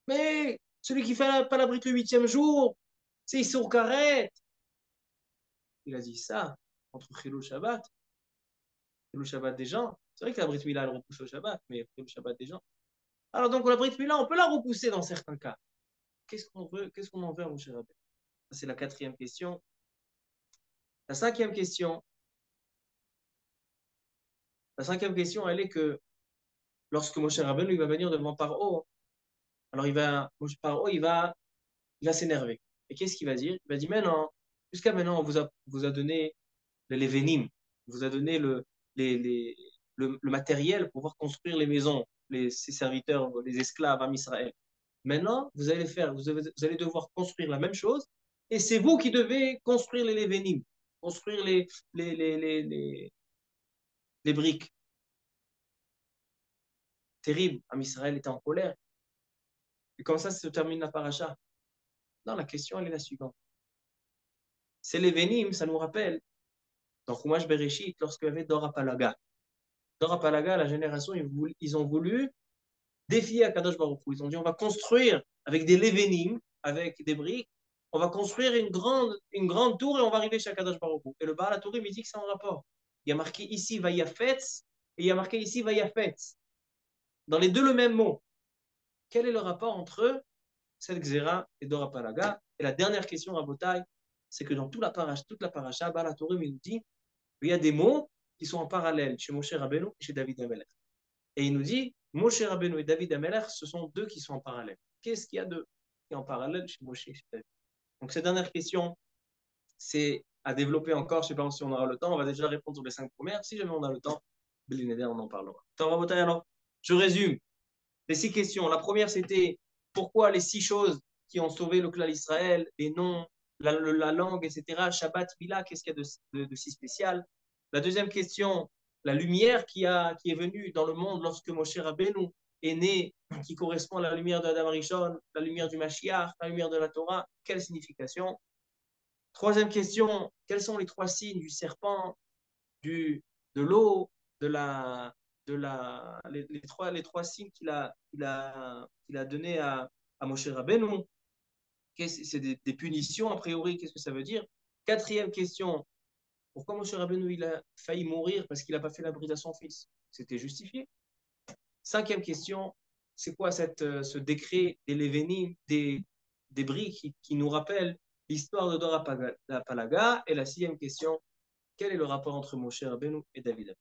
Mais celui qui fait pas la bride le 8e jour, c'est Issour Karet. Il a dit ça entre Chilou Shabbat, Chilou Shabbat des gens. C'est vrai que la bride Mila, elle repousse le Shabbat, mais Chilou Shabbat des gens. Alors donc la bride Mila, on peut la repousser dans certains cas. Qu'est-ce qu'on veut, qu'est-ce qu'on en veut à Moshe Rabbeinu? C'est la quatrième question. La cinquième question, elle est que lorsque Moshe Rabbeinu il va venir devant Paro, alors Paro, il va s'énerver. Et qu'est-ce qu'il va dire? Il va dire, mais non, jusqu'à maintenant, on vous a donné les Lévénim, on vous a donné le matériel pour pouvoir construire les maisons, ses serviteurs, les esclaves à Israël. Maintenant, vous allez devoir construire la même chose, et c'est vous qui devez construire les Lévénim, construire les, les, les, les, les briques. Terrible. Am Israël était en colère. Et comme ça se termine la paracha. Non, la question, elle est la suivante. C'est les Vénim, ça nous rappelle, dans Chumash Bereshit, lorsqu'il y avait Dora Palaga. Dora Palaga, la génération, ils ont voulu défier Akadosh Baruch Hu. Ils ont dit, on va construire avec des Lévénim, avec des briques, on va construire une grande tour et on va arriver chez Akadosh Baruch Hu. Et le Baal HaTourim, il dit que c'est en rapport. Il y a marqué ici Vayafetz et il y a marqué ici Vayafetz. Dans les deux, le même mot. Quel est le rapport entre cette Xéra et Dora Palaga? Et la dernière question, Rabotai, c'est que dans toute la paracha, Baal HaTourim, il nous dit qu'il y a des mots qui sont en parallèle chez Moshe Rabbeinu et chez David Amelech. Et il nous dit, Moshe Rabbeinu et David Amelech, ce sont deux qui sont en parallèle. Qu'est-ce qu'il y a de qui est en parallèle chez Moshe et chez David? Donc, cette dernière question, c'est à développer encore. Je ne sais pas si on aura le temps. On va déjà répondre sur les 5 premières. Si jamais on a le temps, Belineder, on en parlera. Alors, je résume les 6 questions. La première, c'était pourquoi les 6 choses qui ont sauvé le clan d'Israël, les noms, la langue, etc. Shabbat, Mila, qu'est-ce qu'il y a de si spécial? La deuxième question, la lumière qui est venue dans le monde lorsque Moshe Rabbeinu est né, qui correspond à la lumière de Adam Arishon, la lumière du Mashiach, la lumière de la Torah, quelle signification? Troisième question, quels sont les 3 signes du serpent, de l'eau, les trois signes qu'il a donné à Moshe Rabbeinu? C'est des punitions, a priori, qu'est-ce que ça veut dire? Quatrième question, pourquoi Moshe Rabbeinu il a failli mourir parce qu'il n'a pas fait la bride à son fils? C'était justifié. Cinquième question, c'est quoi ce décret des Lévénim, des briques qui nous rappelle l'histoire de Dora Palaga? Et la sixième question, quel est le rapport entre Moshe Rabbeinu et David?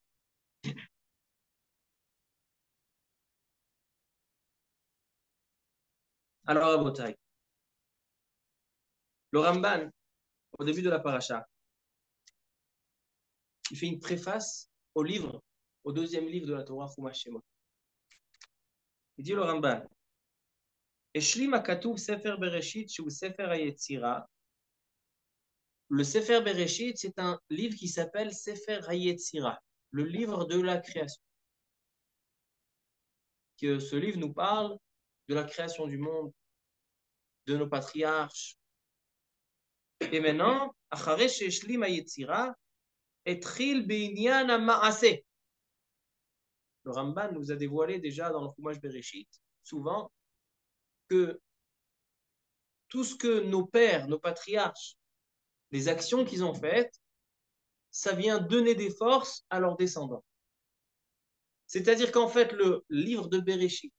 Alors, Rabotai, le Ramban, au début de la paracha, il fait une préface au deuxième livre de la Torah, Chumash Shemot. Il dit le Ramban, Eshlim hakatuv Sefer Bereshit, shu Sefer HaYetzira. Le Sefer Bereshit, c'est un livre qui s'appelle Sefer HaYetzira, le livre de la création. Que ce livre nous parle de la création du monde, de nos patriarches. Et maintenant, Acharei she'eshlim HaYetzira, Etril be'inyan ha'ma'aseh. Le Ramban nous a dévoilé déjà dans le Chumash Bereshit, souvent, que tout ce que nos pères, nos patriarches, les actions qu'ils ont faites, ça vient donner des forces à leurs descendants. C'est-à-dire qu'en fait, le livre de Bereshit,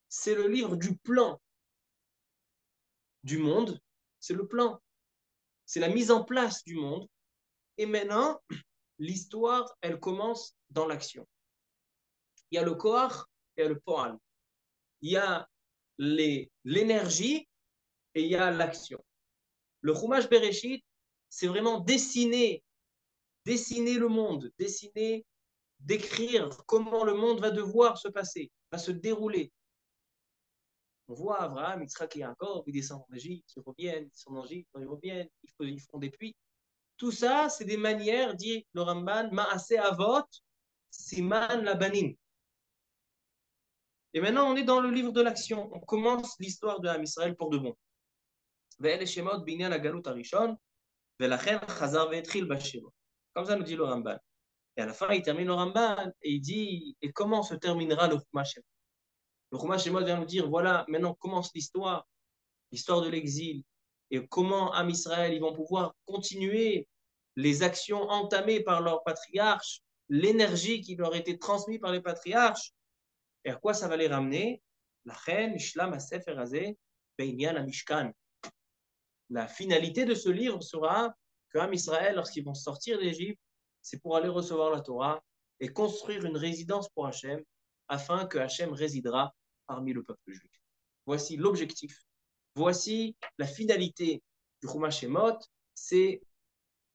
c'est le livre du plan du monde, c'est le plan, c'est la mise en place du monde. Et maintenant, l'histoire, elle commence dans l'action. Il y a le Koach et il y a le Poal. Il y a l'énergie et il y a l'action. Le Chumash Bereshit, c'est vraiment dessiner le monde, décrire comment le monde va devoir se passer, va se dérouler. On voit Abraham, Yitzhak et Yaakov, ils descendent en Égypte, ils reviennent, ils sont en Égypte, ils reviennent, ils font des puits. Tout ça, c'est des manières, dit le Ramban, Ma'aseh Avot, Siman Labanim. Et maintenant, on est dans le livre de l'action. On commence l'histoire de Ham Israël pour de bon. Comme ça nous dit le Ramban. Et à la fin, il termine le Ramban et il dit, et comment se terminera le Chumash? Le Chumash Shemot vient nous dire, voilà, maintenant commence l'histoire de l'exil, et comment Am Israël, ils vont pouvoir continuer les actions entamées par leurs patriarches, l'énergie qui leur a été transmise par les patriarches, et à quoi ça va les ramener? La reine, Ishlam, Sefer Hazeh, Beinyan, Mishkan. La finalité de ce livre sera que Am Israël, lorsqu'ils vont sortir d'Égypte, c'est pour aller recevoir la Torah et construire une résidence pour Hachem, afin que Hachem résidera parmi le peuple juif. Voici l'objectif. Voici la finalité du Chumash Shemot, c'est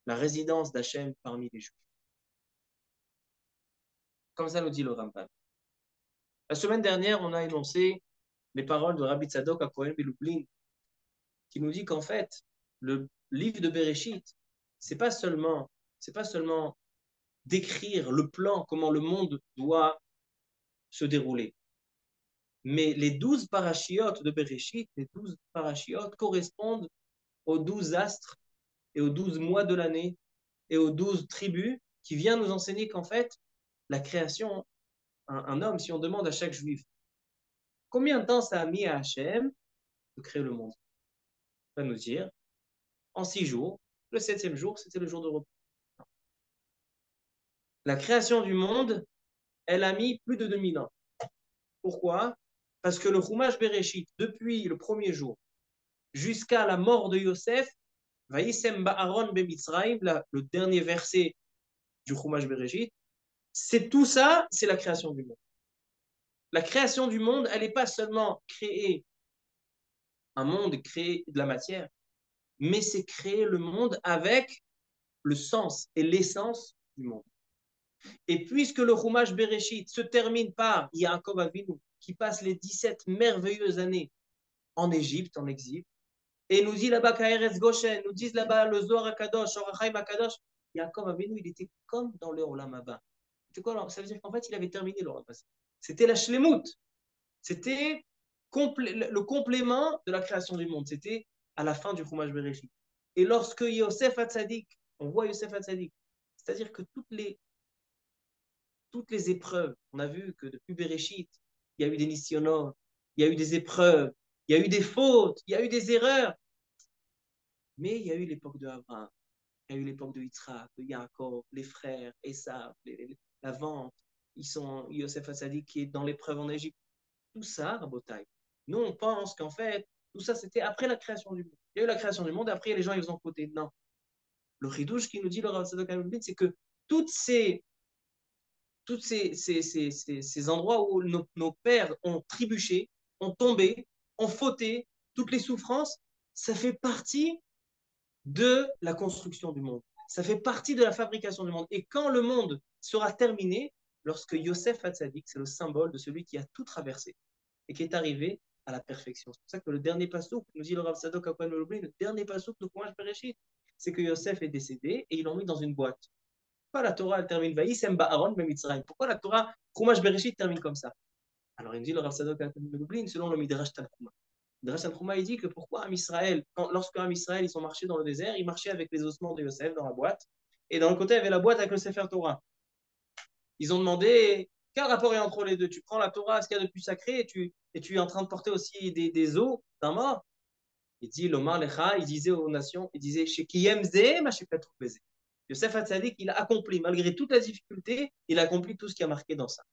la résidence d'Hachem parmi les Juifs. Comme ça nous dit le Ramban. La semaine dernière, on a énoncé les paroles de Rabbi Tzadok à Kohen Belublin, qui nous dit qu'en fait, le livre de Bereshit, c'est pas seulement décrire le plan, comment le monde doit se dérouler. Mais les 12 parachiotes de Bereshit, les 12 parachiotes correspondent aux 12 astres et aux 12 mois de l'année et aux 12 tribus qui vient nous enseigner qu'en fait, la création, un homme, si on demande à chaque juif, combien de temps ça a mis à Hachem de créer le monde? Il va nous dire, en 6 jours, le 7e jour, c'était le jour de repos. La création du monde, elle a mis plus de 2000 ans. Pourquoi? Parce que le Chumash Bereshit, depuis le premier jour jusqu'à la mort de Yosef, Vaïsem Ba'aron Bemitzraïm, le dernier verset du Chumash Bereshit, c'est tout ça, c'est la création du monde. La création du monde, elle n'est pas seulement créer un monde, créer de la matière, mais c'est créer le monde avec le sens et l'essence du monde. Et puisque le Chumash Bereshit se termine par Yaakov Avinu, qui passe les 17 merveilleuses années en Égypte, en exil, et nous dit là-bas Kaeretz Goshen, nous disent là-bas le Zohar HaKadosh, Orachaim HaKadosh, Yaakov Avinu, il était comme dans le Olam Haba. Ça veut dire qu'en fait, il avait terminé le Olam Haba. C'était la Shlemut. C'était le complément de la création du monde. C'était à la fin du Chumash Bereshit. Et lorsque Yosef Hatzadik, on voit Yosef Hatzadik, c'est-à-dire que toutes les épreuves, on a vu que depuis Bereshit, il y a eu des nisyonot, il y a eu des épreuves, il y a eu des fautes, il y a eu des erreurs. Mais il y a eu l'époque de Abraham, il y a eu l'époque de Yitzhak, de Yaakov, les frères, Esav, la vente, Yosef Hatzadik qui est dans l'épreuve en Égypte. Tout ça, Rabotai. Nous, on pense qu'en fait, tout ça, c'était après la création du monde. Il y a eu la création du monde, et après, les gens, ils ont fauté. Non. Le Chidouche qui nous dit, le Rav Tzadok HaMelubin, c'est que toutes ces, ces endroits où nos pères ont trébuché, ont tombé, ont fauté, toutes les souffrances, ça fait partie de la construction du monde. Ça fait partie de la fabrication du monde. Et quand le monde sera terminé, lorsque Yosef Hatzadik, c'est le symbole de celui qui a tout traversé et qui est arrivé à la perfection. C'est pour ça que le dernier passouk, nous dit le Rav Sadok Akohen Melubin, le dernier passouk de Chumash Bereshit, c'est que Yosef est décédé et ils l'ont mis dans une boîte. Pourquoi la Torah elle termine Vaïsem Ba'aron Bemitzrayim? Pourquoi la Torah Chumash Bereshit termine comme ça? Alors il nous dit le Rav Sadok Akohen Melubin, selon le Midrash Tanchuma. Le Midrash Tanchuma il dit que pourquoi Am Israël, lorsque Am Israël ils sont marchés dans le désert, ils marchaient avec les ossements de Yosef dans la boîte et dans le côté il y avait la boîte avec le Sefer Torah. Ils ont demandé quel rapport est entre les deux. Tu prends la Torah, ce qu'il y a de plus sacré, et tu es en train de porter aussi des os d'un mort. Il dit, l'Omar Lecha, il disait aux nations, il disait, chez qui aime Zé, ma chez Petrou Bézé. Yosef Hatzadik, il a accompli, malgré toute la difficulté, il a accompli tout ce qui a marqué dans ça.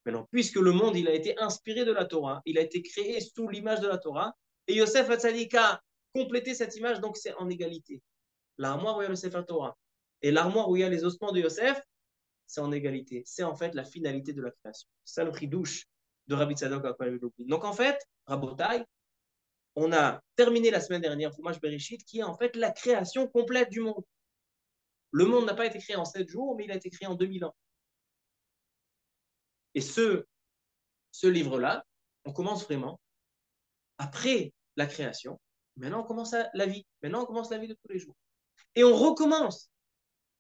Maintenant, puisque le monde, il a été inspiré de la Torah, il a été créé sous l'image de la Torah, et Yosef Hatzadik a complété cette image, donc c'est en égalité. L'armoire où il y a le Sefer Torah et l'armoire où il y a les ossements de Yosef, c'est en égalité. C'est en fait la finalité de la création. C'est ça le chidouche de Rabbi Tzadok HaKohen Melubin. Donc en fait, Rabotai, on a terminé la semaine dernière Chumash Bereshit, qui est en fait la création complète du monde. Le monde n'a pas été créé en 7 jours, mais il a été créé en 2000 ans. Et ce livre-là, on commence vraiment après la création. Maintenant, on commence la vie. Maintenant, on commence la vie de tous les jours. Et on recommence.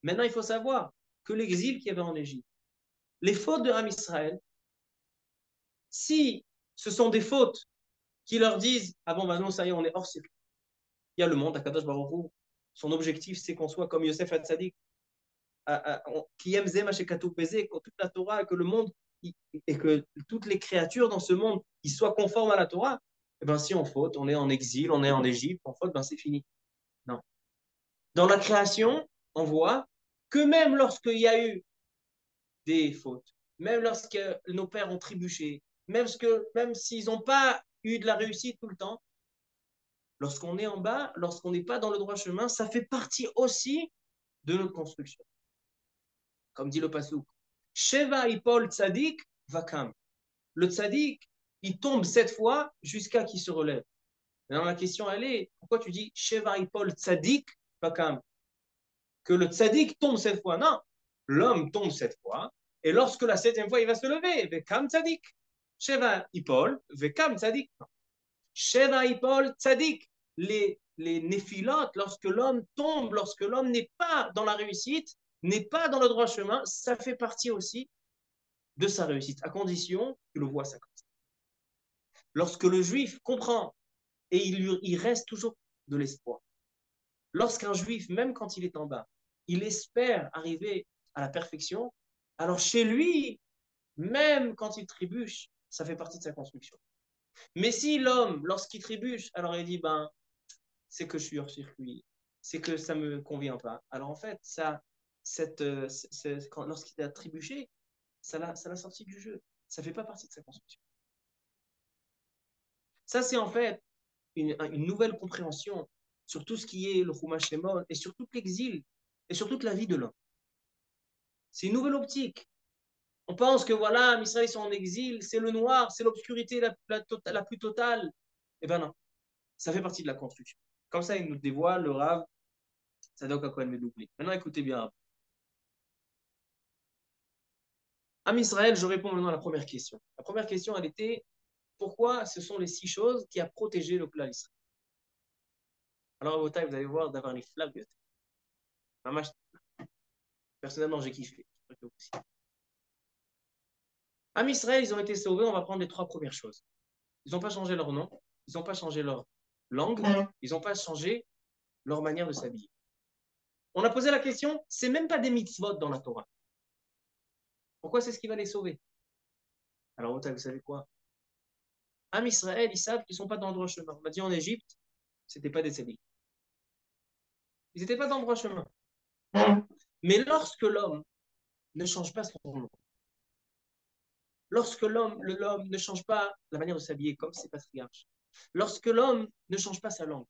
Maintenant, il faut savoir que l'exil qu'il y avait en Égypte, les fautes de Ram Israël, si ce sont des fautes qui leur disent ah bon, maintenant, ça y est, on est hors circuit. Il y a le monde, Akadosh Baruch Hu, son objectif, c'est qu'on soit comme Yosef Hatzadik, qui aime Zema chez Katou Bézé, que toute la Torah, que le monde, et que toutes les créatures dans ce monde, ils soient conformes à la Torah. Et bien, si on faute, on est en exil, on est en Égypte, on faute, ben c'est fini. Non. Dans la création, on voit que même lorsqu'il y a eu des fautes, même lorsque nos pères ont trébuché, même s'ils n'ont pas eu de la réussite tout le temps, lorsqu'on est en bas, lorsqu'on n'est pas dans le droit chemin, ça fait partie aussi de notre construction. Comme dit le Passouk, Sheva Ipol Tzadik Vakam. Le Tzadik, il tombe 7 fois jusqu'à qu'il se relève. Maintenant, la question, elle est, pourquoi tu dis Sheva Ipol Tzadik Vakam? Que le Tzadik tombe 7 fois. Non, l'homme tombe 7 fois, et lorsque la 7e fois, il va se lever, Vekam Tzadik. Sheva Ipol, Vekam Tzadik. Sheva Ipol Tzadik. Les néphilotes, lorsque l'homme tombe, lorsque l'homme n'est pas dans la réussite, n'est pas dans le droit chemin, ça fait partie aussi de sa réussite, à condition que le voit ça comme ça. Lorsque le juif comprend et il reste toujours de l'espoir. Lorsqu'un juif, même quand il est en bas, il espère arriver à la perfection, alors chez lui, même quand il trébuche, ça fait partie de sa construction. Mais si l'homme, lorsqu'il trébuche, alors il dit, ben, c'est que je suis hors circuit, c'est que ça ne me convient pas. Alors en fait, lorsqu'il a trébuché, ça l'a sorti du jeu. Ça ne fait pas partie de sa construction. Ça, c'est en fait une nouvelle compréhension sur tout ce qui est le Chumash Shemot et sur tout l'exil et sur toute la vie de l'homme. C'est une nouvelle optique. On pense que voilà, Israël sont en exil, c'est le noir, c'est l'obscurité la plus totale. Eh bien non, ça fait partie de la construction. Comme ça, il nous dévoile le Rav Tzadok HaKohen Medoubli. Maintenant, écoutez bien. Am Israël, je réponds maintenant à la première question. La première question, elle était pourquoi ce sont les 6 choses qui a protégé le peuple d'Israël. Alors, au taille, vous allez voir d'avoir les flammes. Personnellement, j'ai kiffé. Am Israël, ils ont été sauvés. On va prendre les 3 premières choses. Ils n'ont pas changé leur nom, ils n'ont pas changé leur langue, ils n'ont pas changé leur manière de s'habiller. On a posé la question, c'est même pas des mitzvot dans la Torah. Pourquoi c'est ce qui va les sauver? Alors, vous savez quoi? Am Israël, ils savent qu'ils ne sont pas dans le droit chemin. On a dit en Égypte, ce n'était pas des tzaddik. Ils n'étaient pas dans le droit chemin. Mais lorsque l'homme ne change pas son nom, lorsque l'homme ne change pas la manière de s'habiller comme ses patriarches, lorsque l'homme ne change pas sa langue,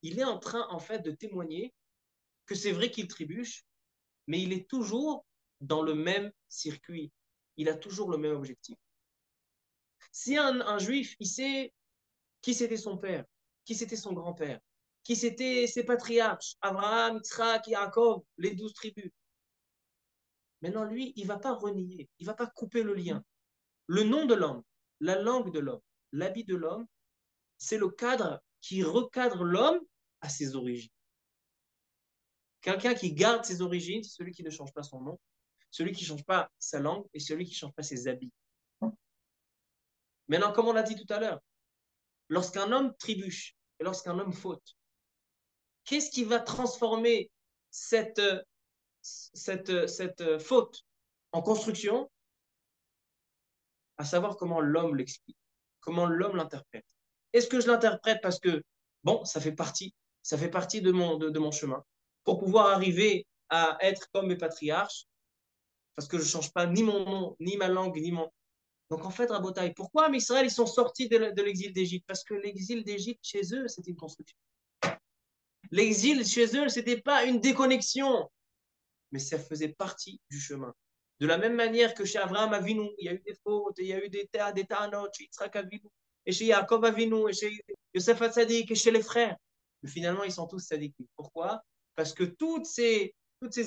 il est en train, en fait, de témoigner que c'est vrai qu'il trébuche, mais il est toujours dans le même circuit. Il a toujours le même objectif. Si un juif, il sait qui c'était son père, qui c'était son grand-père, qui c'était ses patriarches, Abraham, Yitzhak, Yaakov, les 12 tribus. Maintenant, lui, il ne va pas renier, il ne va pas couper le lien. Le nom de l'homme, la langue de l'homme, l'habit de l'homme, c'est le cadre qui recadre l'homme à ses origines. Quelqu'un qui garde ses origines, c'est celui qui ne change pas son nom, celui qui ne change pas sa langue et celui qui ne change pas ses habits. Maintenant, comme on l'a dit tout à l'heure, lorsqu'un homme trébuche et lorsqu'un homme faute, qu'est-ce qui va transformer cette faute en construction? À savoir comment l'homme l'explique, comment l'homme l'interprète. Est-ce que je l'interprète parce que, bon, ça fait partie de mon chemin, pour pouvoir arriver à être comme mes patriarches, parce que je ne change pas ni mon nom, ni ma langue, ni mon... Donc en fait, Rabotaï, pourquoi Israël, ils sont sortis de l'exil d'Égypte? Parce que l'exil d'Égypte, chez eux, c'était une construction. L'exil, chez eux, ce n'était pas une déconnexion, mais ça faisait partie du chemin. De la même manière que chez Abraham Avinu, il y a eu des fautes, il y a eu des ta'anot, chez Yitzhak Avinu, et chez Yaakov Avinu, et chez Yosef Hatzadik, et chez les frères. Mais finalement, ils sont tous tzadikim. Pourquoi? Parce que toutes ces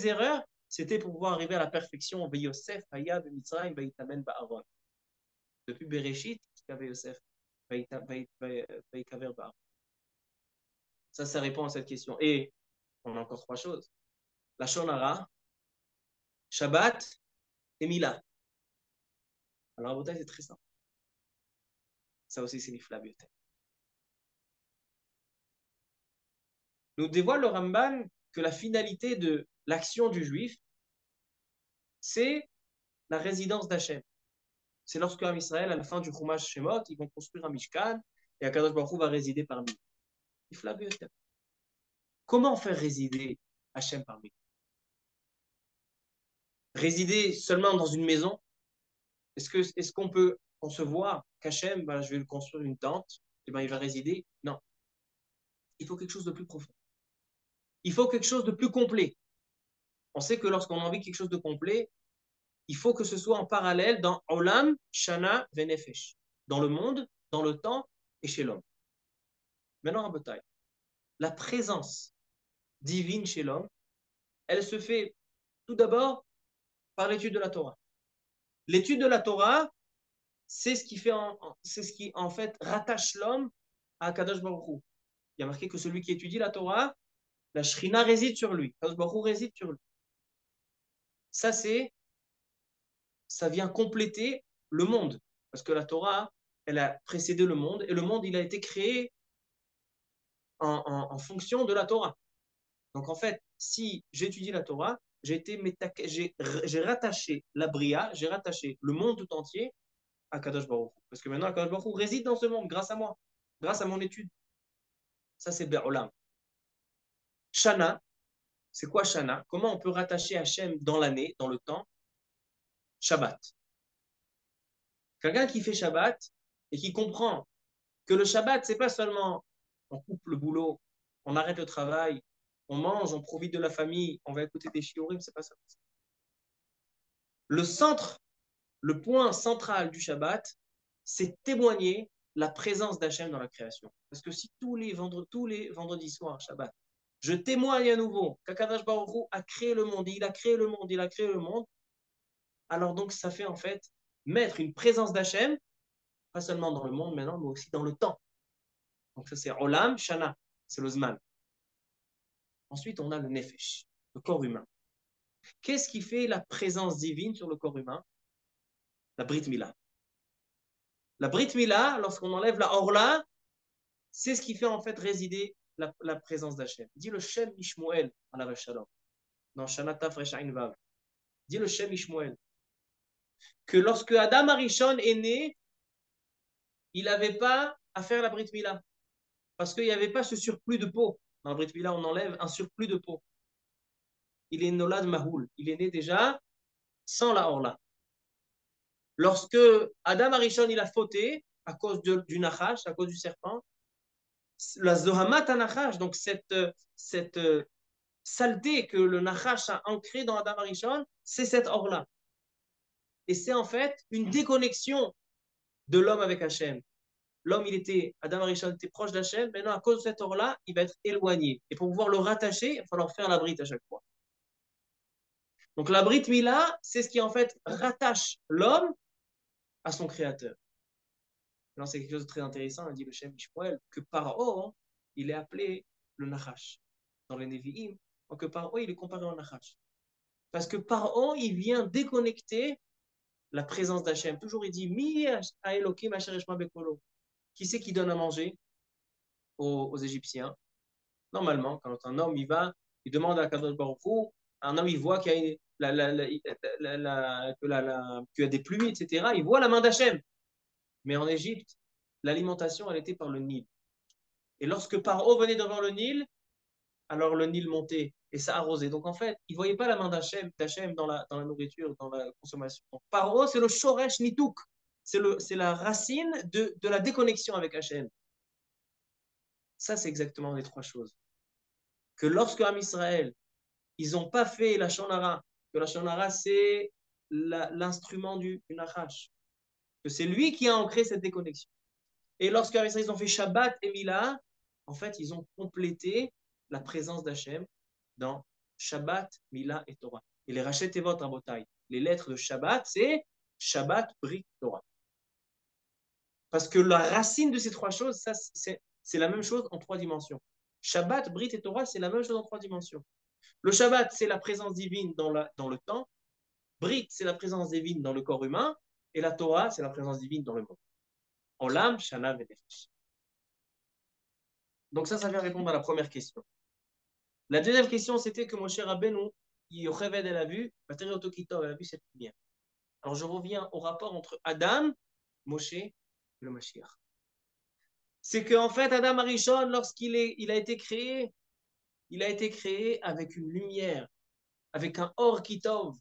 erreurs, c'était pour pouvoir arriver à la perfection. Yosef, Hayab, Mitzrayim, Vaïtamen, Ba'aron. Depuis Bereshit, jusqu'à Yosef, Vaïkaver, Ba'aron. Ça répond à cette question. Et on a encore 3 choses. La Shonara, Shabbat et Mila. Alors, la c'est très simple. Ça aussi, c'est la bibliothèque. Nous dévoile le Ramban que la finalité de l'action du juif, c'est la résidence d'Hachem. C'est lorsque Israël, à la fin du Chumash Shemot, ils vont construire un Mishkan et Akadosh Baruch Hu va résider parmi eux. Comment faire résider Hachem parmi eux? Résider seulement dans une maison? Est-ce qu'on peut concevoir qu'Hachem, ben, je vais lui construire une tente, et ben, il va résider? Non. Il faut quelque chose de plus profond. Il faut quelque chose de plus complet. On sait que lorsqu'on a envie de quelque chose de complet, il faut que ce soit en parallèle dans Olam, Shana, Venefesh. Dans le monde, dans le temps et chez l'homme. Maintenant, en bataille, la présence divine chez l'homme, elle se fait tout d'abord par l'étude de la Torah. L'étude de la Torah, c'est ce qui en fait rattache l'homme à Kadosh Baruch Hu. Il y a marqué que celui qui étudie la Torah, la Shrina réside sur lui, Kadosh Baruch Hu réside sur lui. Ça vient compléter le monde, parce que la Torah, elle a précédé le monde, et le monde, il a été créé en fonction de la Torah. Donc en fait, si j'étudie la Torah, j'ai rattaché la Bria, j'ai rattaché le monde tout entier à Kadosh Baruch Hu. Parce que maintenant, Kadosh Baruch Hu réside dans ce monde grâce à moi, grâce à mon étude. Ça, c'est Be'olam. Shana, c'est quoi Shana? Comment on peut rattacher Hachem dans l'année, dans le temps? Shabbat. Quelqu'un qui fait Shabbat et qui comprend que le Shabbat, c'est pas seulement on coupe le boulot, on arrête le travail, on mange, on profite de la famille, on va écouter des shiurim, c'est pas ça. Le centre, le point central du Shabbat, c'est témoigner la présence d'Hachem dans la création. Parce que si tous les vendredis soirs, Shabbat, je témoigne à nouveau qu'Akadosh Baruch Hu a créé le monde, il a créé le monde, il a créé le monde, alors donc ça fait en fait mettre une présence d'Hachem, pas seulement dans le monde maintenant, mais aussi dans le temps. Donc ça c'est Olam, Shana, c'est le Zman. Ensuite, on a le Nefesh, le corps humain. Qu'est-ce qui fait la présence divine sur le corps humain? La Brit Mila. La Brit Mila, lorsqu'on enlève la Orla, c'est ce qui fait en fait résider la présence d'Hachem. Dit le Shem Ishmoel à la Shalom, dans Shanata Freshain Vav. Dit le Shem Ishmoel que lorsque Adam Arishon est né, il n'avait pas à faire la Brit Mila. Parce qu'il n'y avait pas ce surplus de peau. Dans la Brit Mila, on enlève un surplus de peau. Il est Nolad Mahoul. Il est né déjà sans la Orla. Lorsque Adam Arishon il a fauté à cause du Nachash, à cause du serpent, la Zohamat Nachash, donc cette saleté que le Nachash a ancrée dans Adam Arishon, c'est cette or-là. Et c'est en fait une déconnexion de l'homme avec Hachem. L'homme, Adam Arishon était proche d'Hachem, maintenant à cause de cette or-là, il va être éloigné. Et pour pouvoir le rattacher, il va falloir faire la brite à chaque fois. Donc la brite Mila, c'est ce qui en fait rattache l'homme à son créateur. Alors c'est quelque chose de très intéressant, il dit le Shem Ishmael, que Paro, il est appelé le Nachash. Dans les Nevi'im, donc Paro, il est comparé au Nachash. Parce que Paro, il vient déconnecter la présence d'Hachem. Toujours il dit, Mi Elokim Asher Yeshma Bekolo. Qui c'est qui donne à manger aux Égyptiens? Normalement, quand un homme il demande à Kadosh Baruch Hu, un homme il voit qu'il y a des pluies, etc. Il voit la main d'Hachem. Mais en Égypte, l'alimentation, elle était par le Nil. Et lorsque Paro venait devant le Nil, alors le Nil montait et ça arrosait. Donc en fait, il ne voyait pas la main d'Hachem dans la nourriture, dans la consommation. Donc, Paro, c'est le Shoresh Nituk. C'est la racine de la déconnexion avec Hachem. Ça, c'est exactement les trois choses. Que lorsque Am Israël, ils n'ont pas fait la Shonara, que la Shonara, c'est l'instrument du Nachash, que c'est lui qui a ancré cette déconnexion. Et lorsque Am Israël, ils ont fait Shabbat et Mila, en fait, ils ont complété la présence d'Hachem dans Shabbat, Mila et Torah. Et les Rachet Tevot Rabotai, les lettres de Shabbat, c'est Shabbat, Brit, Torah. Parce que la racine de ces trois choses, ça, c'est la même chose en trois dimensions. Shabbat, Brit et Torah, c'est la même chose en trois dimensions. Le Shabbat, c'est la présence divine dans le temps. Brit, c'est la présence divine dans le corps humain. Et la Torah, c'est la présence divine dans le monde. Olam, Shana, Nefesh. Donc ça vient répondre à la première question. La deuxième question, c'était que mon cher Rabbeinu, il rêvait de la vue, elle a vu cette lumière. Alors je reviens au rapport entre Adam, Moshe et le Mashiach. C'est qu'en fait, Adam Arishon, il a été créé avec une lumière, avec un or kitov,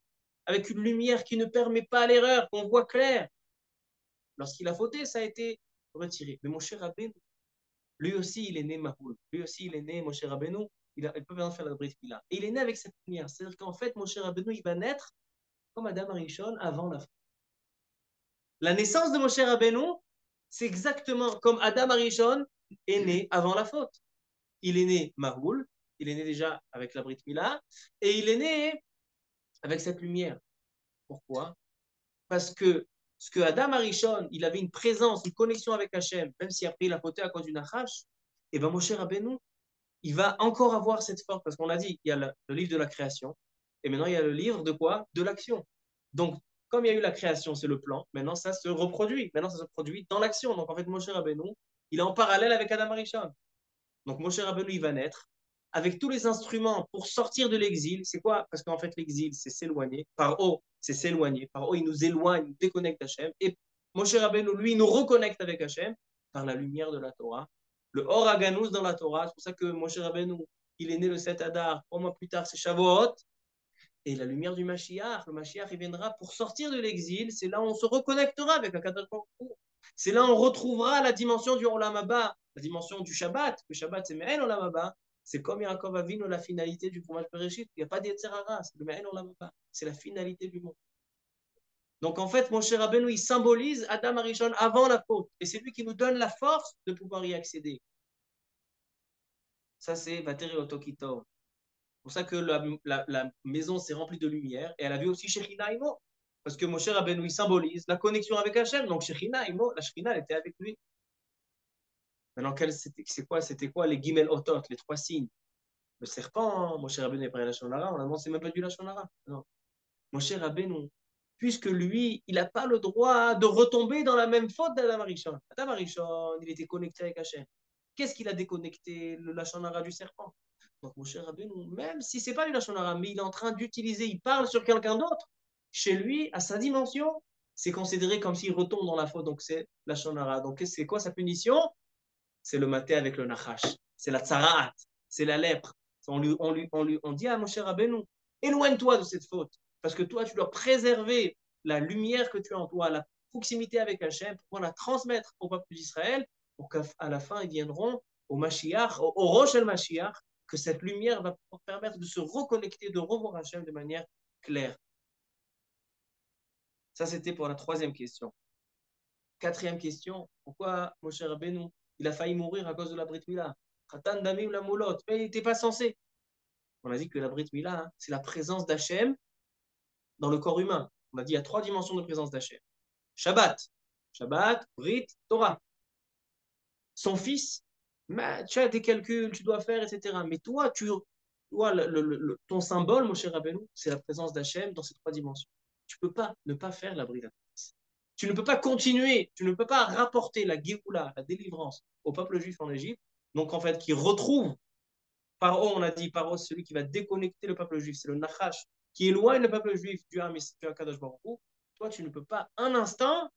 avec une lumière qui ne permet pas l'erreur, qu'on voit clair. Lorsqu'il a fauté, ça a été retiré. Mais mon cher Rabbeinu, lui aussi, il est né Mahoul. Lui aussi, il est né, mon cher Rabbeinu, il peut bien faire la brise qu'il a. Et il est né avec cette lumière. C'est-à-dire qu'en fait, mon cher Rabbeinu, il va naître comme Adam Arishon avant la faute. La naissance de mon cher Rabbeinu, c'est exactement comme Adam Arishon est né avant la faute. Il est né Mahoul, il est né déjà avec la Brit Mila, et il est né avec cette lumière. Pourquoi? Parce que ce que Adam Arishon, il avait une présence, une connexion avec Hachem, même si après il a fauté à cause du Nachash, et bien Moshe Rabbeinu, il va encore avoir cette force, parce qu'on a dit, il y a le livre de la création, et maintenant il y a le livre de quoi? De l'action. Donc, Comme il y a eu la création, c'est le plan, maintenant ça se reproduit. Maintenant ça se produit dans l'action. Donc en fait, Moshe Rabbeinu, il est en parallèle avec Adam Arishon. Donc Moshe Rabbeinu, il va naître avec tous les instruments pour sortir de l'exil. C'est quoi? Parce qu'en fait, l'exil, c'est s'éloigner. Par haut, c'est s'éloigner. Par haut, il nous éloigne, il nous déconnecte d'Hachem. Et Moshe Rabbeinu, lui, il nous reconnecte avec Hachem par la lumière de la Torah. Le Or Haganous dans la Torah. C'est pour ça que Moshe Rabbeinu, il est né le 7 Adar. 3 mois plus tard, c'est Shavuot. Et la lumière du Mashiach, le Mashiach, il viendra pour sortir de l'exil. C'est là où on se reconnectera avec la Kadosh Baruch Hu. C'est là où on retrouvera la dimension du Olam Haba, la dimension du Shabbat. Le Shabbat, c'est Me'en Olam Haba. C'est comme Yaakov Avinu, la finalité du fromage Bereshit. Il n'y a pas d'Yetzer Hara, c'est le Me'en Olam Haba. C'est la finalité du monde. Donc en fait, mon cher Rabbeinu, il symbolise Adam Arishon avant la faute. Et c'est lui qui nous donne la force de pouvoir y accéder. Ça, c'est Vateri Otokito. C'est pour ça que la maison s'est remplie de lumière et elle a vu aussi Shekhinah Imo. Parce que Moshe Rabbeinu, il symbolise la connexion avec Hachem. Donc Shekhinah Imo, la Shekhinah, elle était avec lui. Maintenant, c'était quoi les Gimel Otot, les 3 signes? Le serpent, Moshe Rabbeinu n'est pas un Lachon Hara, on a demandé, c'est même pas du Lachon Hara. Non. Moshe Rabbeinu, puisque lui, il n'a pas le droit de retomber dans la même faute d'Adam Arishon. Adam Arishon, il était connecté avec Hachem. Qu'est-ce qu'il a déconnecté? Le Lachon Hara du serpent. Donc, mon cher Rabbeinu, même si ce n'est pas du Lachon Hara, mais il est en train d'utiliser, il parle sur quelqu'un d'autre, chez lui, à sa dimension, c'est considéré comme s'il retombe dans la faute. Donc, c'est Lachon Hara. Donc, c'est quoi sa punition? C'est le maté avec le Nachash. C'est la tsaraat. C'est la lèpre. On dit à mon cher Rabbeinu, éloigne-toi de cette faute. Parce que toi, tu dois préserver la lumière que tu as en toi, la proximité avec Hachem, pour pouvoir la transmettre au peuple d'Israël, pour qu'à la fin, ils viendront au Mashiach, au Rosh el-Mashiach, que cette lumière va permettre de se reconnecter, de revoir Hachem de manière claire. Ça, c'était pour la 3e question. 4e question, pourquoi Moshe Rabbeinu, il a failli mourir à cause de la Brit Mila? Khatan Dami ou la Moulotte, mais il n'était pas censé. On a dit que la Brit Mila, hein, c'est la présence d'Hachem dans le corps humain. On a dit qu'il y a 3 dimensions de présence d'Hachem. Shabbat, Brit, Torah. Son fils, tu as des calculs, tu dois faire, etc. Mais toi, ton symbole, mon cher Rabbeinu, c'est la présence d'Hachem dans ces 3 dimensions. Tu ne peux pas ne pas faire la Brit. Tu ne peux pas continuer, tu ne peux pas rapporter la Géoula, la délivrance au peuple juif en Égypte, donc en fait qui retrouve, Paro, on a dit, Paro, celui qui va déconnecter le peuple juif, c'est le Nachash, qui éloigne le peuple juif du Kadosh Baruch Hu. Toi, tu ne peux pas un instant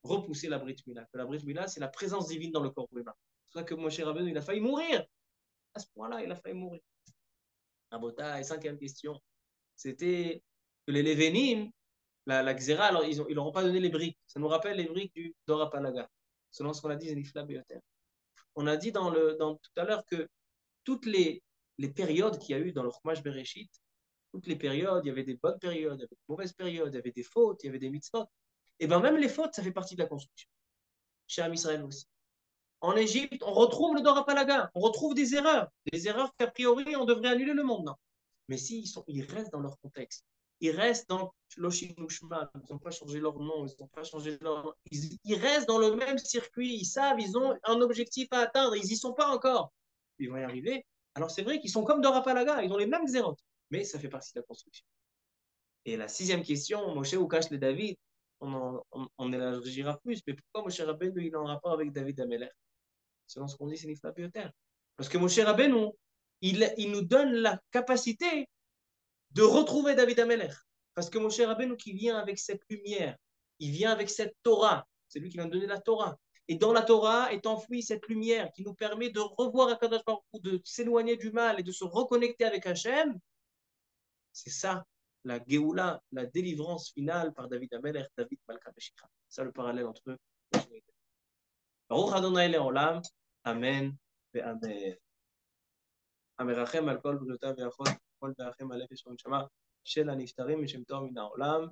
repousser la Brit Mila. La Brit Mila, c'est la présence divine dans le corps humain. C'est pour ça que Moshe Rabbeinu, il a failli mourir. À ce point-là, il a failli mourir. Abota, et 5e question, c'était que les Lévénim, la Xéra, alors ils n'auront pas donné les briques. Ça nous rappelle les briques du Dora Palaga. Selon ce qu'on a dit, Zenifla Beoter. On a dit tout à l'heure que toutes les périodes qu'il y a eu dans le Chumash Bereshit, toutes les périodes, il y avait des bonnes périodes, il y avait des mauvaises périodes, il y avait des fautes, il y avait des mitzvot. Et bien même les fautes, ça fait partie de la construction. Chez Am Israël aussi. En Égypte, on retrouve le Dora Palaga, on retrouve des erreurs qu'a priori, on devrait annuler le monde. Non. Mais ils restent dans leur contexte. Ils restent dans l'Oshinushma, ils n'ont pas changé leur nom, ils n'ont pas changé leur... Ils restent dans le même circuit, ils savent, ils ont un objectif à atteindre, ils n'y sont pas encore. Ils vont y arriver. Alors c'est vrai qu'ils sont comme Dora Palaga, ils ont les mêmes erreurs, mais ça fait partie de la construction. Et la 6e question, Moshe ou cache les David, on élargira plus, mais pourquoi Moshe Rabbeinu il est en rapport avec David Ameler? Selon ce qu'on dit, c'est Nifla Bioter. Parce que Moshe Rabbeinu, il nous donne la capacité de retrouver David Ameler. Parce que Moshe Rabbeinu qui vient avec cette lumière, il vient avec cette Torah, c'est lui qui va nous donner la Torah. Et dans la Torah est enfouie cette lumière qui nous permet de revoir Akadosh Baruch Hu, de s'éloigner du mal et de se reconnecter avec Hachem. C'est ça, la Géoula, la délivrance finale par David Ameler, David Malka Beshikha. C'est ça le parallèle entre eux. Baruch Adonai Le'olam, Amen ve'Amen. המרחם על כל בריאותיו ויכול ברחם על נפש ונשמה של הנפטרים משם טוב מן העולם.